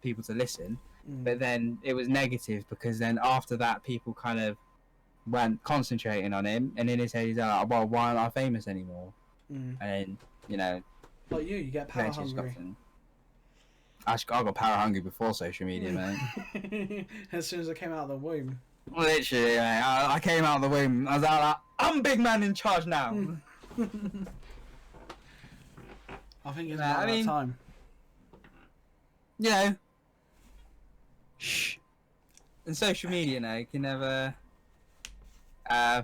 people to listen. But then it was negative because then after that, people kind of weren't concentrating on him. And in his head, he's like, well, why aren't I famous anymore? And, you know... Like you get power hungry. Actually, I got power hungry before social media, mate. As soon as I came out of the womb. Literally, mate, I came out of the womb. I was like, I'm big man in charge now. I think it's about that time. You know, shh. And social media now, you can never. I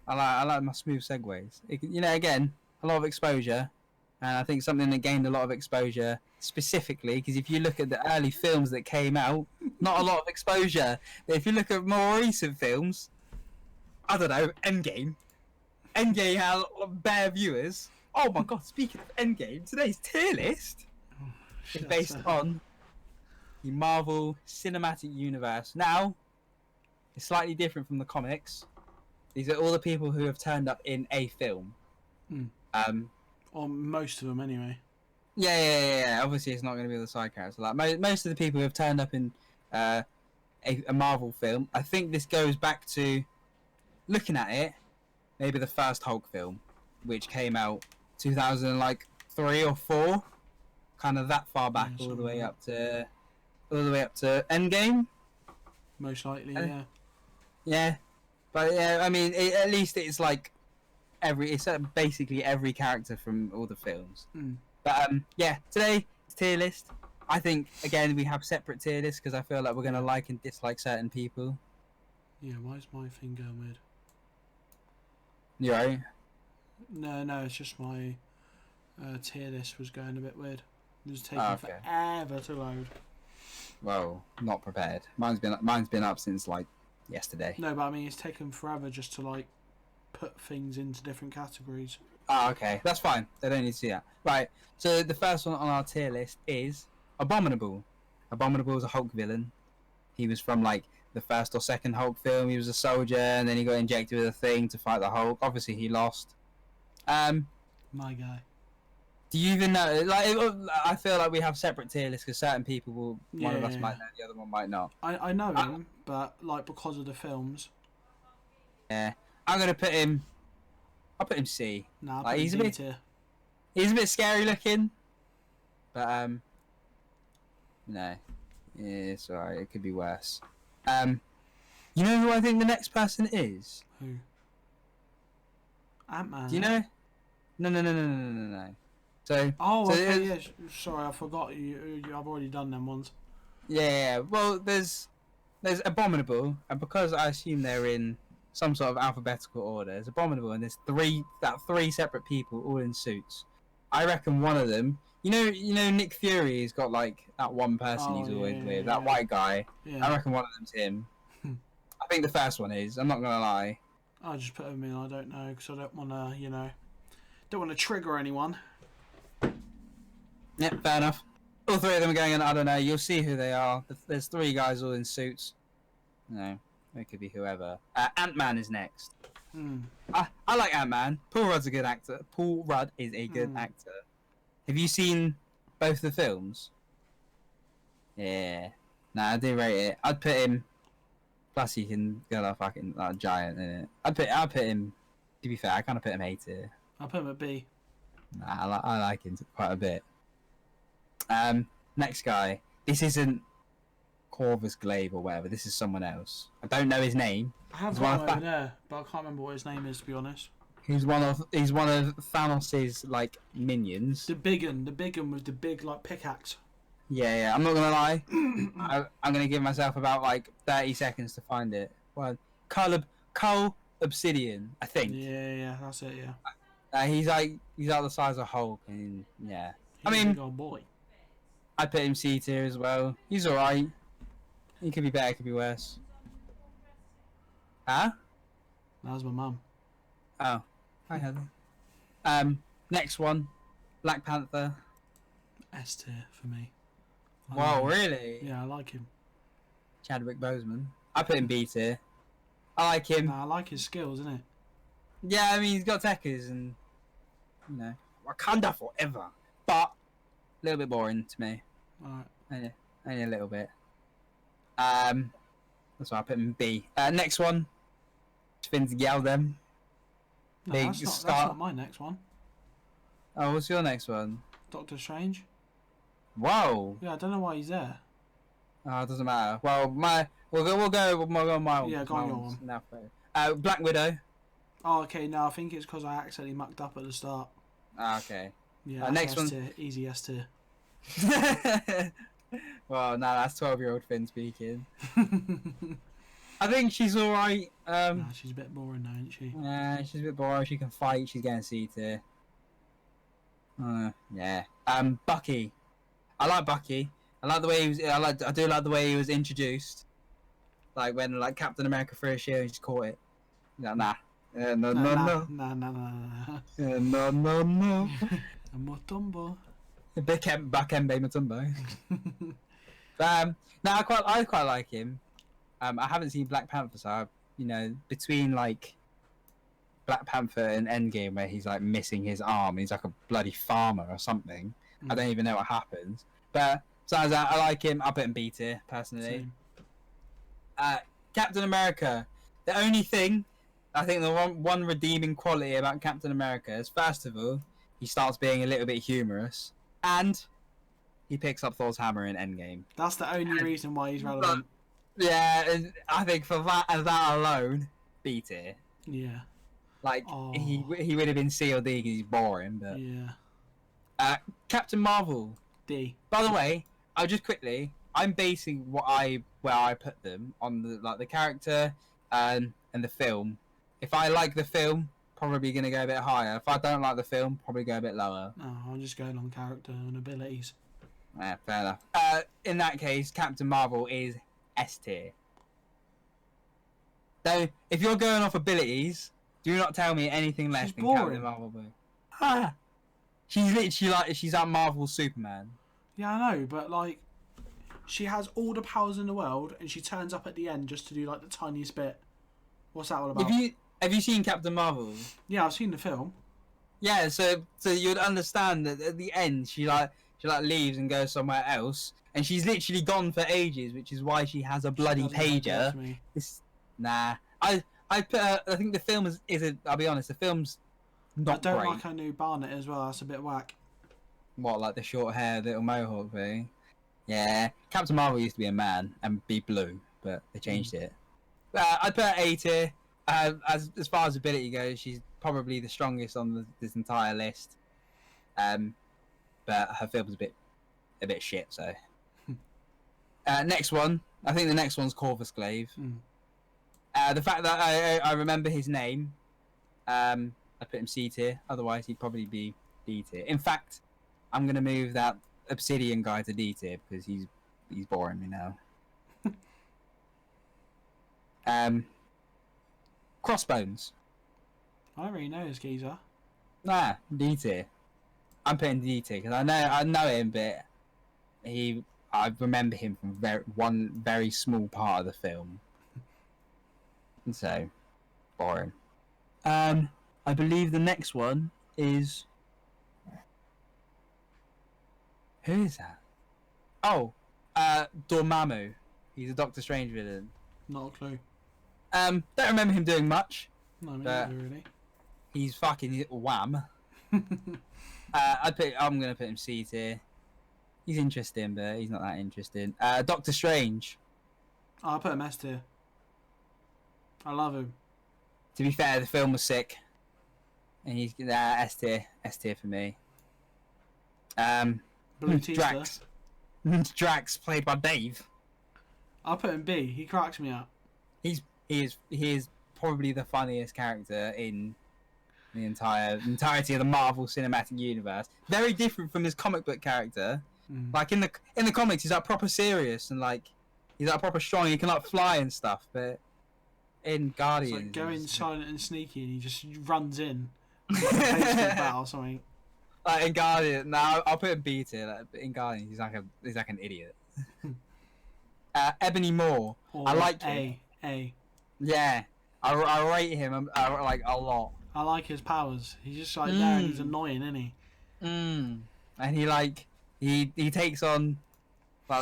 like my smooth segues. Again, a lot of exposure, and I think something that gained a lot of exposure specifically because if you look at the early films that came out, not a lot of exposure. But if you look at more recent films, I don't know, Endgame had a lot of bare viewers. Oh my god! Speaking of Endgame, today's tier list is based on the Marvel Cinematic Universe. Now, it's slightly different from the comics. These are all the people who have turned up in a film. Or most of them, anyway. Yeah. Obviously, it's not going to be the side characters. Like most of the people who have turned up in a Marvel film. I think this goes back to looking at it. Maybe the first Hulk film, which came out 2003 or 4, kind of that far back, all the way up to Endgame. Most likely, yeah. Yeah, but yeah, I mean, at least it's like it's basically every character from all the films. But yeah, today it's tier list. I think again we have separate tier lists because I feel like we're gonna like and dislike certain people. Yeah, why is my thing going weird? You right? No, it's just my tier list was going a bit weird. It was taking forever to load. Well, not prepared. Mine's been up since like yesterday. No, but I mean it's taken forever just to like put things into different categories. Oh, okay, that's fine. They don't need to see that. Right. So the first one on our tier list is Abominable. Abominable is a Hulk villain. He was from like the first or second Hulk film. He was a soldier, and then he got injected with a thing to fight the Hulk. Obviously, he lost. My guy. Do you even know? Like, I feel like we have separate tier lists because certain people will. One of us might know, the other one might not. I know him, but like because of the films. Yeah, I'm gonna put him. I'll put him C. Nah, like, he's a bit scary looking, but no, yeah, it's alright. It could be worse. You know who I think the next person is? Who? Ant-Man. Do you know? No. So. Okay, yeah. Sorry, I forgot you. I've already done them ones. Yeah. Well, there's Abominable, and because I assume they're in some sort of alphabetical order, there's Abominable, and there's three separate people all in suits. I reckon one of them. You know, Nick Fury's got like that one person he's always with, that white guy. Yeah. I reckon one of them's him. I think the first one is. I'm not gonna lie. I'll just put him in. I don't know because I don't want to, don't want to trigger anyone. Yep, fair enough. All three of them are going in. I don't know. You'll see who they are. There's 3 guys all in suits. No, it could be whoever. Ant-Man is next. I like Ant-Man. Paul Rudd's a good actor. Paul Rudd is a good actor. Have you seen both the films? Yeah. Nah, I do rate it. I'd put him. Plus, he can get a fucking giant in it. I'd put him. To be fair, I kind of put him A tier. I'll put him at B. Nah, I like him quite a bit. Next guy. This isn't Corvus Glaive or whatever. This is someone else. I don't know his name. I have one over there, but I can't remember what his name is, to be honest. He's one of Thanos's like minions. The big one with the big like pickaxe. Yeah. I'm not gonna lie. I'm gonna give myself about like 30 seconds to find it. Well, Cull Obsidian, I think. Yeah, that's it. Yeah. He's like the size of Hulk, and yeah. He's a big old boy. I'd put him C tier as well. He's alright. He could be better, could be worse. Huh? That was my mum. Oh. Hi, Heather. Next one. Black Panther. S tier for me. Wow, really? Yeah, I like him. Chadwick Boseman. I put him B tier. I like him. Nah, I like his skills, isn't it? Yeah, I mean, he's got techers and, Wakanda forever. But, a little bit boring to me. Alright. Only a little bit. That's why I put him in B. Next one. Spins Yaldem. No, that's not my next one. Oh, what's your next one? Doctor Strange. Whoa. Yeah, I don't know why he's there. Oh, it doesn't matter. Well, we'll go with my one. Yeah, go on your one. Now, Black Widow. Oh, okay. No, I think it's because I accidentally mucked up at the start. Ah, okay. Yeah, next one. Tier, easy S tier. Well, no, that's 12-year-old Finn speaking. I think she's alright. Nah, she's a bit boring though, isn't she? Yeah, she's a bit boring. She can fight. She's getting C tier. Yeah. Bucky. I like Bucky. I like the way he was. I do like the way he was introduced. Like when Captain America threw a shield and just caught it. Nah. No. Nah. No. Mutombo. Bakembe Mutombo. No, I quite like him. I haven't seen Black Panther, so between Black Panther and Endgame, where he's missing his arm, he's like a bloody farmer or something. I don't even know what happens. But besides that, I like him. I'll put him B tier personally. Captain America. The only thing, I think the one redeeming quality about Captain America is, first of all, he starts being a little bit humorous, and he picks up Thor's hammer in Endgame. That's the only reason why he's relevant. Yeah, I think for that alone, B tier. Yeah. He would have been C or D because he's boring, but yeah. Captain Marvel. D. By the way, I'm basing where I put them on the character and the film. If I like the film, probably gonna go a bit higher. If I don't like the film, probably go a bit lower. No, I'm just going on character and abilities. Yeah, fair enough. In that case, Captain Marvel is S tier. So if you're going off abilities, do not tell me anything less than Captain Marvel. She's literally she's at Marvel's Superman. Yeah, I know, but she has all the powers in the world, and she turns up at the end just to do the tiniest bit. What's that all about? Have you seen Captain Marvel? Yeah, I've seen the film. Yeah, so you'd understand that at the end she leaves and goes somewhere else, and she's literally gone for ages, which is why she has a bloody pager. I think the film is I'll be honest, the film's not great. I don't like her new Barnet as well. That's a bit whack. What, the short hair, little mohawk thing? Yeah, Captain Marvel used to be a man and be blue, but they changed it. I'd put her A tier. As far as ability goes, she's probably the strongest on this entire list. But her film's a bit shit. So next one, I think the next one's Corvus Glaive. The fact that I remember his name, I put him C tier. Otherwise, he'd probably be D tier. In fact, I'm gonna move that Obsidian guy to D tier because he's boring me now. Crossbones. I don't really know his geezer. Nah, D tier. I'm putting D tier because I know him, but I remember him from one very small part of the film. And so, boring. I believe the next one is. Who is that? Oh, Dormammu. He's a Doctor Strange villain. Not a clue. Don't remember him doing much. No, neither really. He's fucking wham. I'm gonna put him C tier. He's interesting, but he's not that interesting. Doctor Strange. I'll put him S tier. I love him. To be fair, the film was sick, and he's S tier for me. Blue Drax. Drax, played by Dave. I'll put him B. He cracks me up. He is probably the funniest character in the entirety of the Marvel Cinematic Universe. Very different from his comic book character. Like in the comics, he's proper serious and he's proper strong. He can fly and stuff, but in Guardians, it's going silent and sneaky, and he just runs in. Battle or something. In Guardians, I'll put him B tier. In Guardians, he's like an idiot. Ebony Maw, I like him. A. Yeah, I rate him a lot. I like his powers. He's just there and he's annoying, isn't he? And he takes on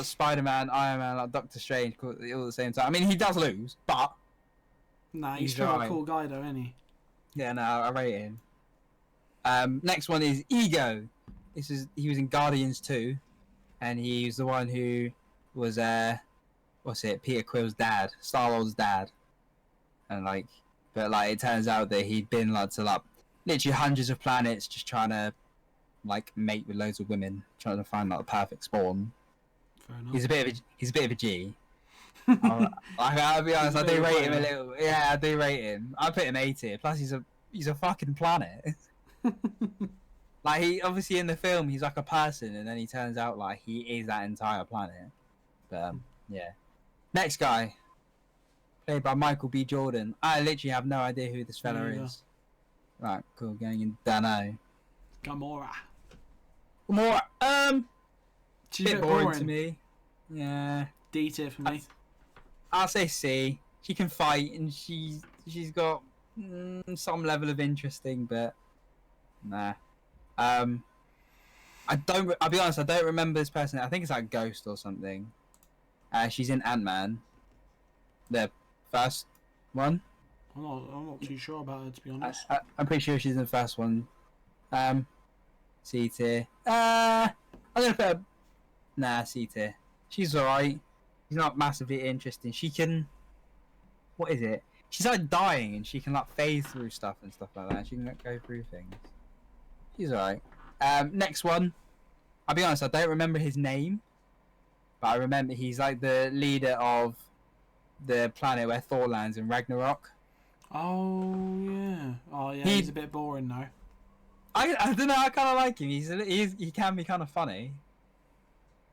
Spider-Man, Iron Man, Doctor Strange all at the same time. I mean, he does lose, but he's still a cool guy though, isn't he? Yeah, no, I rate him. Next one is Ego. He was in Guardians 2. and he was the one who was Peter Quill's dad, Star-Lord's dad, and but it turns out that he'd been to literally hundreds of planets just trying to mate with loads of women, trying to find the perfect spawn. Fair enough. He's a bit of a G. I'll be honest, I do rate him a little. Yeah, I do rate him. I put him A tier. Plus, he's a fucking planet. He obviously in the film he's like a person, and then he turns out he is that entire planet. But yeah. Next guy, played by Michael B. Jordan. I literally have no idea who this fella is. Right, cool. Going in Dano. Gamora. She's a bit boring to me. Yeah. D tier for me. I'll say C. She can fight, and she's got some level of interesting, but nah. I'll be honest, I don't remember this person. I think it's Ghost or something. She's in Ant-Man, the first one. I'm not too sure about her, to be honest. I'm pretty sure she's in the first one. C tier. I'm gonna put her... Nah, C tier. She's alright. She's not massively interesting. She can... What is it? She's dying, and she can phase through stuff and stuff like that. She can go through things. She's alright. Next one. I'll be honest, I don't remember his name, but I remember he's the leader of the planet where Thor lands in Ragnarok. Oh yeah. He's a bit boring though. I don't know. I kind of like him. He can be kind of funny.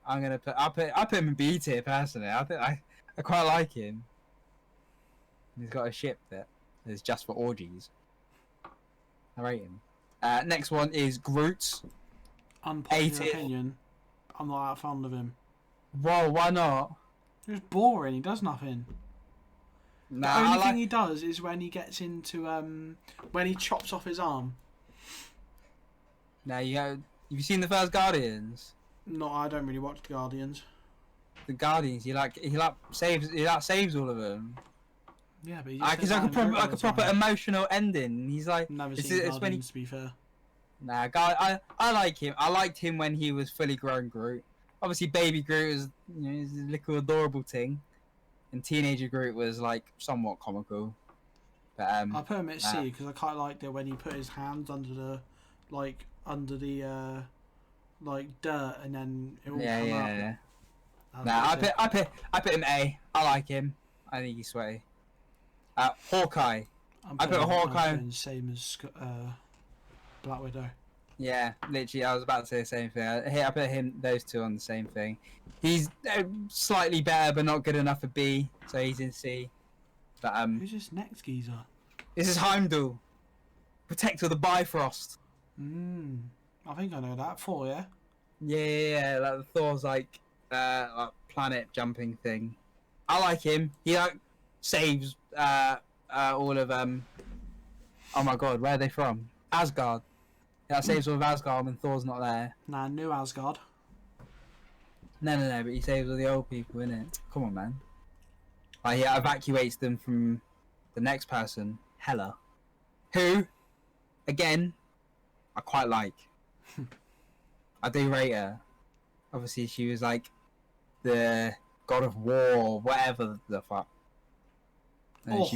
I'll put him in B tier personally. I quite like him. He's got a ship that is just for orgies. I rate him. Next one is Groot. Unpopular opinion. I'm not that fond of him. Whoa, why not? He's boring. He does nothing. Nah, the only thing he does is when he gets into when he chops off his arm. Now have you seen the first Guardians? No, I don't really watch the Guardians. The Guardians, he saves all of them. Yeah, but he's like a proper emotional ending. He's never seen Guardians, to be fair. Nah, I like him. I liked him when he was fully grown Groot. Obviously, baby Groot is is a little adorable thing, and teenager Groot was somewhat comical. But I put him at C because I quite liked it when he put his hands under the dirt, and then it all come up. Yeah. Nah, I put him A. I like him. I think he's sweaty. Hawkeye. I put Hawkeye. Same as Black Widow. Yeah, literally, I was about to say the same thing. I put those two on the same thing. He's slightly better, but not good enough for B, so he's in C. But who's this next geezer? This is Heimdall, protector of the Bifrost. I think I know that. Thor, yeah. Yeah. Thor's planet jumping thing. I like him. He saves all of Oh my god, where are they from? Asgard. That saves all of Asgard when Thor's not there. Nah, New Asgard. No, but he saves all the old people, innit? Come on, man. He evacuates them from the next person, Hela. Who, again, I quite like. I do rate her. Obviously, she was the god of war, or whatever the fuck. And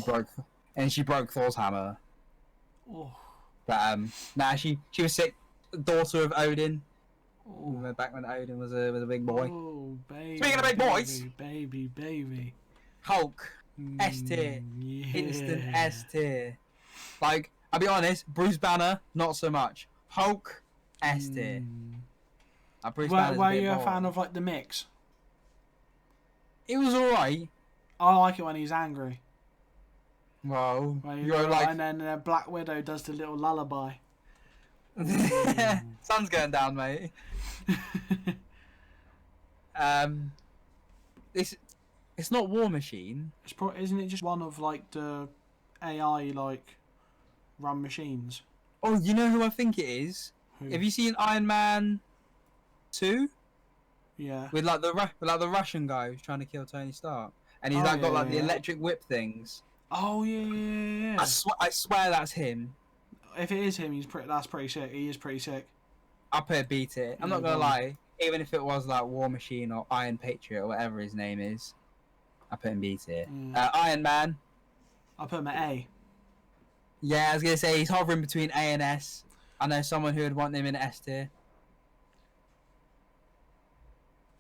she broke Thor's hammer. Oh. But she was sick. Daughter of Odin. Oh. Back when Odin was a big boy. Oh, baby. Speaking of big boys, baby. Hulk, S tier, instant S tier. I'll be honest, Bruce Banner not so much. Hulk, S tier. Were you a fan of the mix? It was alright. I like it when he's angry. Well, and then Black Widow does the little lullaby. Sun's going down, mate. It's not War Machine. Isn't it just one of the AI run machines? Oh, you know who I think it is? Who? Have you seen Iron Man 2? Yeah. With the Russian guy who's trying to kill Tony Stark, and he's got the electric whip things. Oh yeah. I swear that's him. If it is him, that's pretty sick. He is pretty sick. I'll put a B tier. I'm not gonna lie. Even if it was like War Machine or Iron Patriot or whatever his name is, I put him B tier. Iron Man. I put him at A. Yeah, I was gonna say he's hovering between A and S. I know someone who would want him in S tier,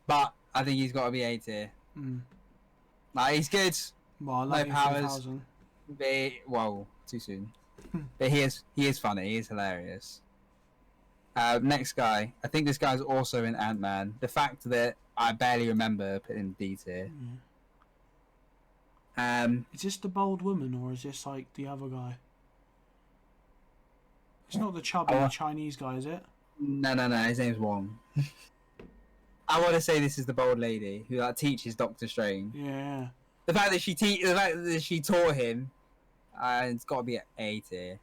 but I think he's got to be A tier. Like, he's good. Well, I like no powers. Well, too soon. But he is funny. He is hilarious. Next guy. I think this guy's also in Ant-Man. The fact that I barely remember putting him D tier. Is this the bald woman or is this like the other guy? It's not the chubby Chinese guy, is it? No. His name's Wong. I want to say this is the bald lady who like teaches Doctor Strange. Yeah. The fact that she taught him, it's got to be an A tier.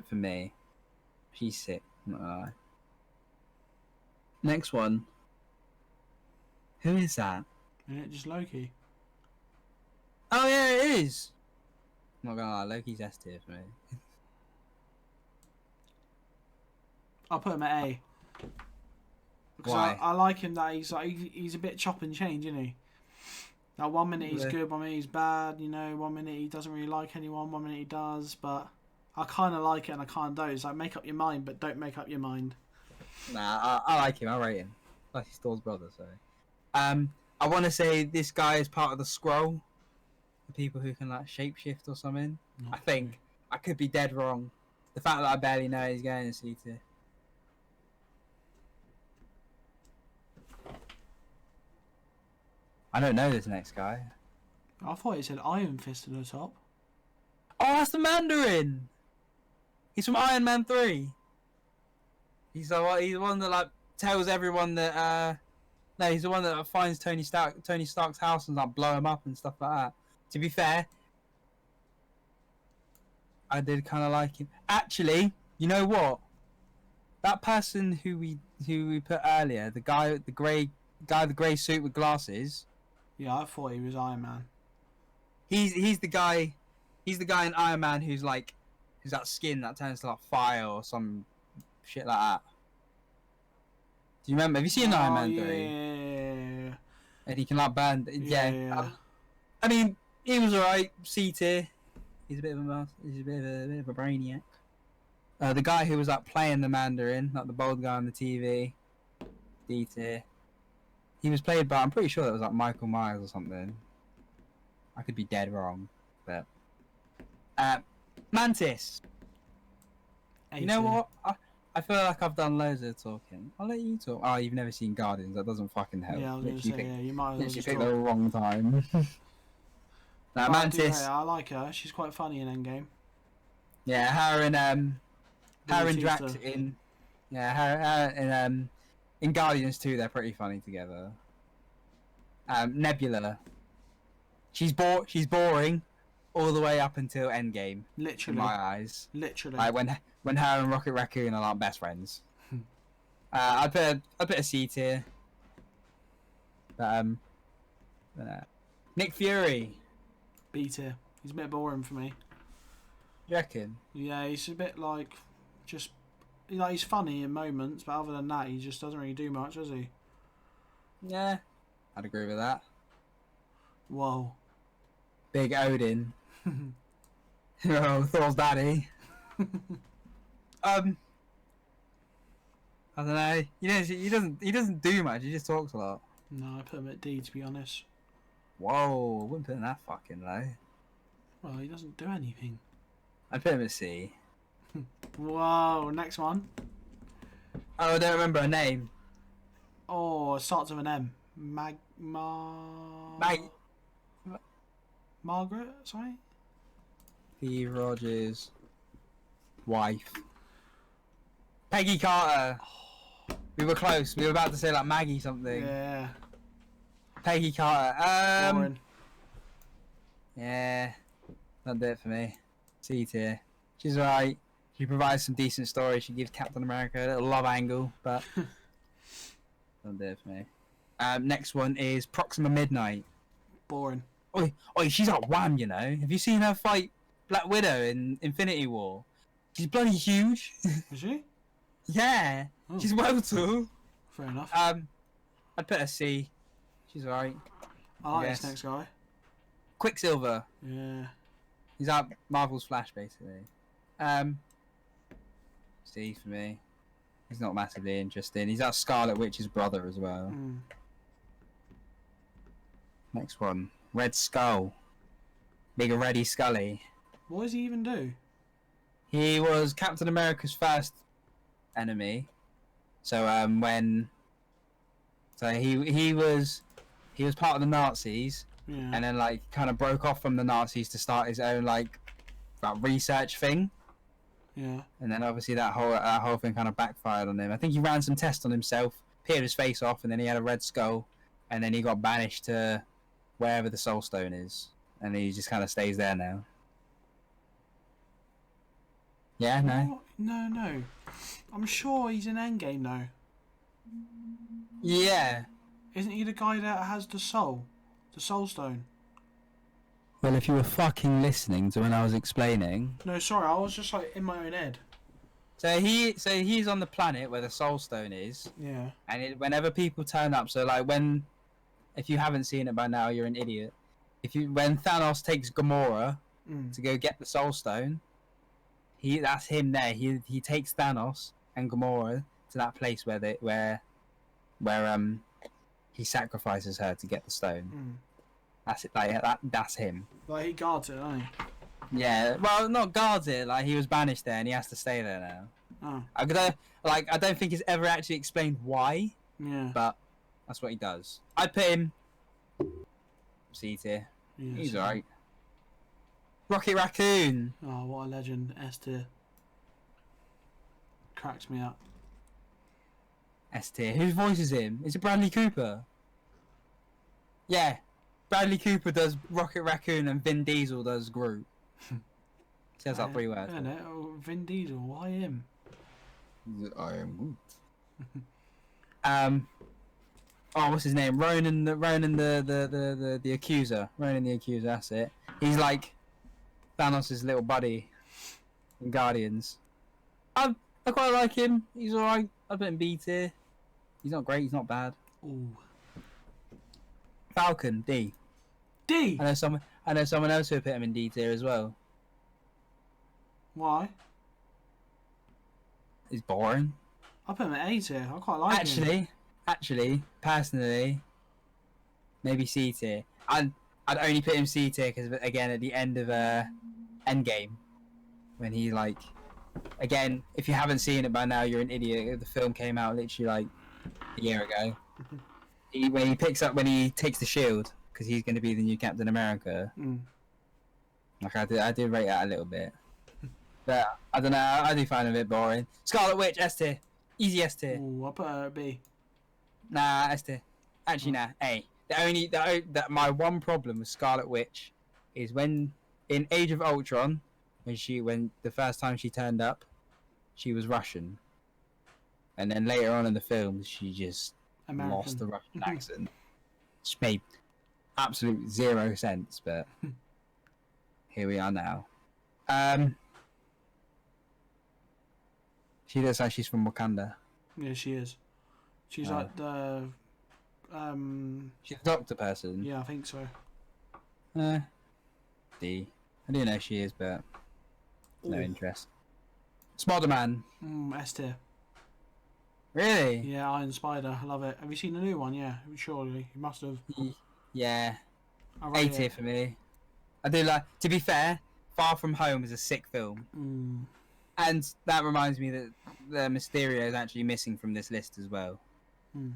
For me, she's sick. I'm not gonna lie. Next one. Who is that? Isn't it just Loki? Oh yeah, it is. I'm not gonna lie, Loki's S tier for me. I'll put him at A. Because Why? I like him that he's a bit chop and change, isn't he? Now 1 minute he's good, 1 minute he's bad. 1 minute he doesn't really like anyone, 1 minute he does. But I kind of like it and I kind of don't. It's like make up your mind, but don't make up your mind. Nah, I like him. I rate him. Like he's Thor's brother, so. I want to say this guy is part of the Skrull. The people who can like shapeshift or something. I think. I could be dead wrong. The fact that I barely know he's going to C tier. I don't know this next guy. I thought it said Iron Fist at the top. Oh, that's the Mandarin! He's from Iron Man 3. He's the one that like tells everyone that no, he's the one that finds Tony Stark's house and like blow him up and stuff like that. To be fair, I did kind of like him. Actually, you know what? That person who we put earlier, the guy with the grey suit with glasses. Yeah, I thought he was Iron Man. He's the guy in Iron Man who's got skin that turns to like fire or some shit like that. Do you remember? Have you seen Iron Man 3? Yeah. And he can like burn. Yeah. I mean, he was alright. C tier. He's a bit of a brainiac. The guy who was like playing the Mandarin, like the bald guy on the TV. D tier. He was played by, I'm pretty sure that was like Michael Myers or something. I could be dead wrong, but Mantis. You know what? I feel like I've done loads of talking. I'll let you talk. Oh, you've never seen Guardians. That doesn't fucking help. Yeah, I was going to say, you might as well just picked the wrong time. Now, Mantis. I like her. She's quite funny in Endgame. Yeah, her and Drax in. Yeah, her in Guardians 2, they're pretty funny together. Nebula. She's boring all the way up until Endgame. Literally. In my eyes. Literally. Like when her and Rocket Raccoon are like best friends. I'd put a C tier. But Nick Fury. B tier. He's a bit boring for me. You reckon? Yeah, he's a bit like just he's funny in moments, but other than that, he just doesn't really do much, does he? Yeah, I'd agree with that. Whoa. Big Odin. Oh, Thor's daddy. I don't know. He doesn't do much. He just talks a lot. No, I put him at D to be honest. Whoa, I wouldn't put him that fucking low. Well, he doesn't do anything. I'd put him at C. Whoa, next one. Oh, I don't remember her name. Oh, it starts with an M. Margaret, sorry? Steve Rogers' wife. Peggy Carter. We were close. We were about to say like Maggie something. Yeah. Peggy Carter. Boring. Yeah. Not do it for me. C tier. She's alright. She provides some decent stories. She gives Captain America a little love angle, but not do it for me. Next one is Proxima Midnight. Boring. Oi, she's like wham, you know. Have you seen her fight Black Widow in Infinity War? She's bloody huge. Is she? Yeah. Oh. She's well too. Fair enough. I'd put a C. She's alright. I like this next guy. Quicksilver. Yeah. He's out Marvel's Flash, basically. C for me. He's not massively interesting. He's out Scarlet Witch's brother as well. Next one. Red Skull. Big Reddy Scully. What does he even do? He was Captain America's first enemy. So he was part of the Nazis, and then like kind of broke off from the Nazis to start his own like research thing. Yeah. And then obviously that whole thing kind of backfired on him. I think he ran some tests on himself, peeled his face off, and then he had a red skull, and then he got banished to wherever the Soul Stone is, and he just kind of stays there now. Yeah, no. No. I'm sure he's in Endgame though. Yeah. Isn't he the guy that has the Soul Stone? Well, if you were fucking listening to when I was explaining. No, sorry, I was just like in my own head. So he's on the planet where the Soul Stone is. Yeah. And whenever people turn up, so like if you haven't seen it by now, you're an idiot. When Thanos takes Gamora to go get the Soul Stone, that's him there. He takes Thanos and Gamora to that place where he sacrifices her to get the stone. That's it. Like that's him. Like he guards it, doesn't he? Yeah. Well, not guards it. Like he was banished there and he has to stay there now. Oh. I don't think it's ever actually explained why. Yeah. But that's what he does. I'd put him C tier. Yeah, he's alright. Rocket Raccoon. Oh, what a legend. S tier. Cracks me up. S tier. Whose voice is him? Is it Bradley Cooper? Yeah. Bradley Cooper does Rocket Raccoon and Vin Diesel does Groot. Says that 3 words. Yeah, no, Vin Diesel, why him? I am Groot. What's his name? Ronan the Accuser. Ronan the Accuser, that's it. He's like Thanos' little buddy in Guardians. I quite like him. He's alright. I'd put him B tier. He's not great, he's not bad. Ooh. Falcon, D. D? I know someone else who put him in D tier as well. Why? He's boring. I put him at A tier. I quite like him. Actually, personally, maybe C tier. I'd only put him C tier because again at the end of Endgame, when he like, again, if you haven't seen it by now, you're an idiot. The film came out literally like a year ago. When he takes the shield because he's going to be the new Captain America. Like I did rate that a little bit, but I don't know. I do find it a bit boring. Scarlet Witch S tier, easy S tier. Ooh, I put her at B. Nah, S tier. Actually, nah, A. My one problem with Scarlet Witch is when in Age of Ultron, when the first time she turned up, she was Russian, and then later on in the film she just lost the Russian accent. Which made absolute 0 sense, but here we are now. She looks like she's from Wakanda. Yeah, she is. She's like the she's a doctor person. Yeah, I think so. D. I do know she is, but no interest. Spider-Man. S tier. Really? Yeah, Iron Spider. I love it. Have you seen the new one? Yeah, surely. You must have. Yeah. A tier for me. I do like. To be fair, Far From Home is a sick film. And that reminds me that the Mysterio is actually missing from this list as well. And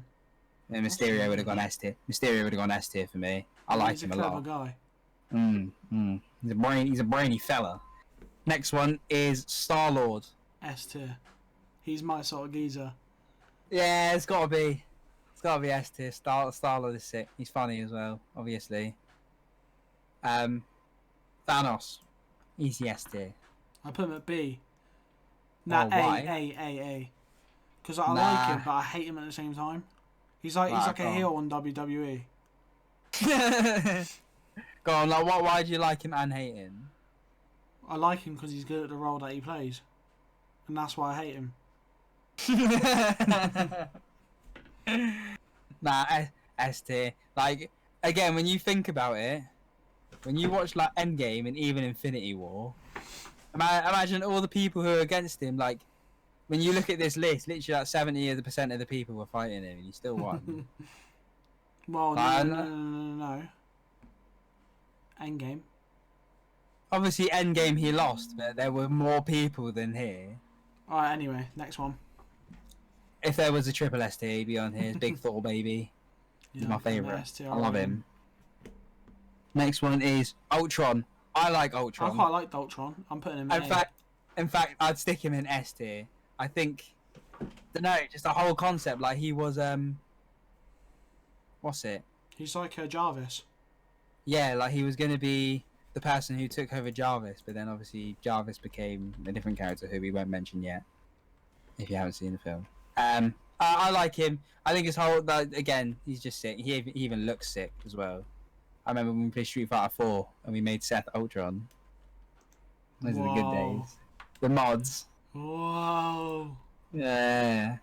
Mysterio would have gone S tier. Mysterio would have gone S tier for me. I like him a lot. He's a clever guy. He's a brainy fella. Next one is Star-Lord. S tier. He's my sort of geezer. Yeah, it's gotta be. It's gotta be S tier. Star-Lord is sick. He's funny as well, obviously. Thanos. Easy S tier. I put him at B. Nah, A. Because I like him, but I hate him at the same time. He's like a heel on WWE. Go on, like why do you like him and hate him? I like him because he's good at the role that he plays, and that's why I hate him. Nah, S tier. Like, again, when you think about it, when you watch like Endgame and even Infinity War, imagine all the people who are against him. Like, when you look at this list, literally like 70% of the people were fighting him, and he still won. Well, no. Endgame. Obviously, Endgame he lost, but there were more people than here. Alright, anyway, next one. If there was a triple S tier, he'd be on here. It's Big Thor, baby. He's my favourite. I love him. Next one is Ultron. I like Ultron. I quite like Ultron. I'm putting him in In fact, I'd stick him in S tier. I think, no, just the whole concept. Like he was, what's it? He's like Jarvis. Yeah, like he was gonna be the person who took over Jarvis, but then obviously Jarvis became a different character who we won't mention yet. If you haven't seen the film, I like him. I think his whole, again, he's just sick. He even looks sick as well. I remember when we played Street Fighter 4 and we made Seth Ultron. Those are the good days. The mods. Whoa. Yeah.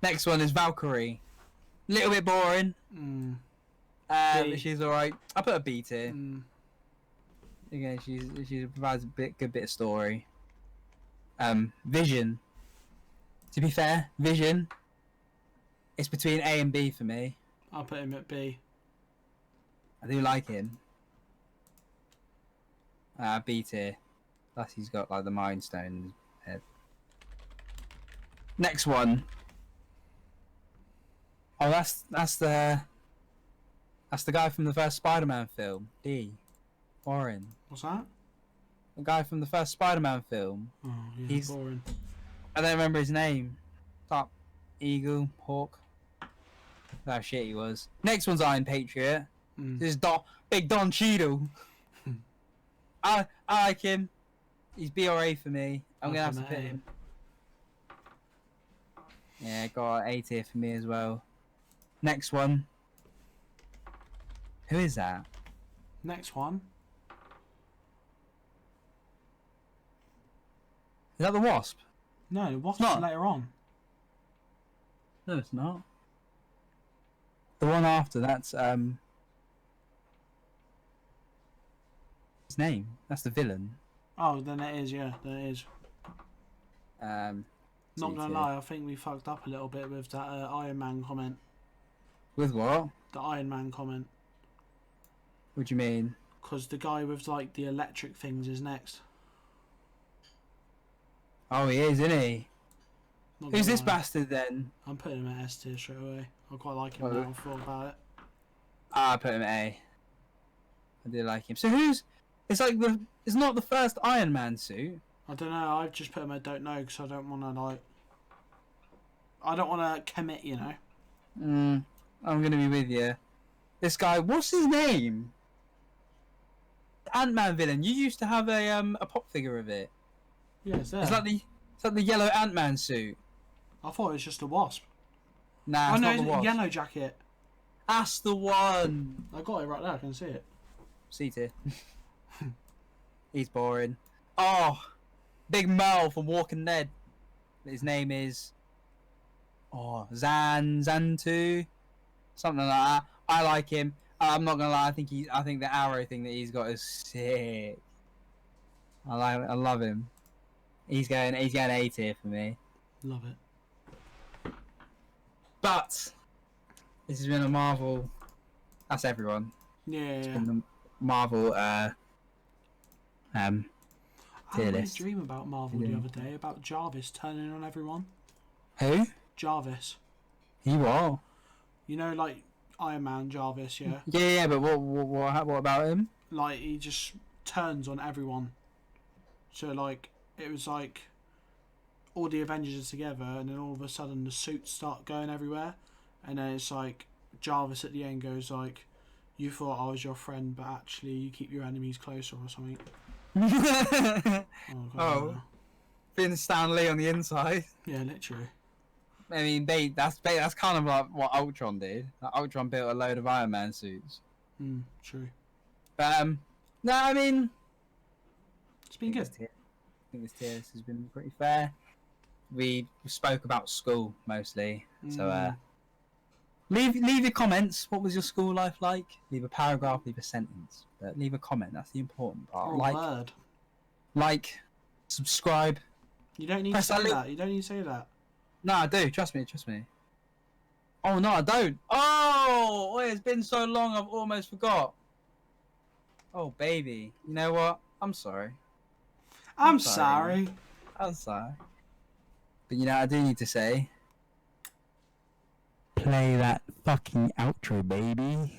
Next one is Valkyrie. Little bit boring. But she's alright. I put a B tier. Again, she provides a good bit of story. Vision. To be fair, Vision. It's between A and B for me. I'll put him at B. I do like him. B tier. Plus he's got like the Mind Stone in his head. Next one. Oh, that's the guy from the first Spider-Man film. D. Warren. What's that? The guy from the first Spider-Man film. Oh, yeah, he's boring. I don't remember his name. Top Eagle, Hawk. Oh shit, he was. Next one's Iron Patriot. This is Big Don Cheadle. I like him. He's B or A for me. I'm gonna have to put him. Yeah, got A tier for me as well. Next one. Who is that? Next one. Is that the Wasp? No, the Wasp's later on. No, it's not. The one after, that's his name. That's the villain. Oh, then it is, yeah, then it is. Not gonna lie, I think we fucked up a little bit with that Iron Man comment. With what? The Iron Man comment. What do you mean? Because the guy with like the electric things is next. Oh, he is, isn't he? Who's this bastard then? I'm putting him at S tier straight away. I quite like him now. I've thought about it. I put him at A. I do like him. So who's? It's like it's not the first Iron Man suit. I don't know. I've just put him at don't know because I don't want to like. I don't want to commit, you know. I'm gonna be with you. This guy, what's his name? Ant-Man villain. You used to have a pop figure of it. Yeah, it's there. It's like the yellow Ant-Man suit. I thought it was just a Wasp. Nah, it's not the Wasp. Yellow Jacket. That's the one. I got it right there. I can see it. C tier. He's boring. Oh, Big Mel from Walking Dead. His name is Zantu, something like that. I like him. I'm not gonna lie. I think the arrow thing that he's got is sick. I love him. He's going A tier for me. Love it. But this has been a Marvel. That's everyone. Yeah. It's been the Marvel I had a list. dream about Marvel the other day about Jarvis turning on everyone. Who? Jarvis. He what? You know, like Iron Man Jarvis, yeah. Yeah, but what about him? Like he just turns on everyone. So like it was like all the Avengers are together, and then all of a sudden the suits start going everywhere, and then it's like Jarvis at the end goes like, "You thought I was your friend, but actually you keep your enemies closer," or something. Oh, being Stan Lee on the inside. Yeah, literally. I mean, that's kind of like what Ultron did. Like, Ultron built a load of Iron Man suits. True. But no, I mean, it's been good. I think this tier list has been pretty fair. we spoke about school mostly. So leave your comments. What was your school life like? Leave a paragraph, leave a sentence, but leave a comment. That's the important part. Or a word. Like, subscribe. You don't need to say that. You don't need to say that. No, I do. Trust me. Oh no, I don't. Oh, it's been so long. I've almost forgot. Oh baby, you know what? I'm sorry. I'm sorry. But you know, I do need to say, play that fucking outro, baby.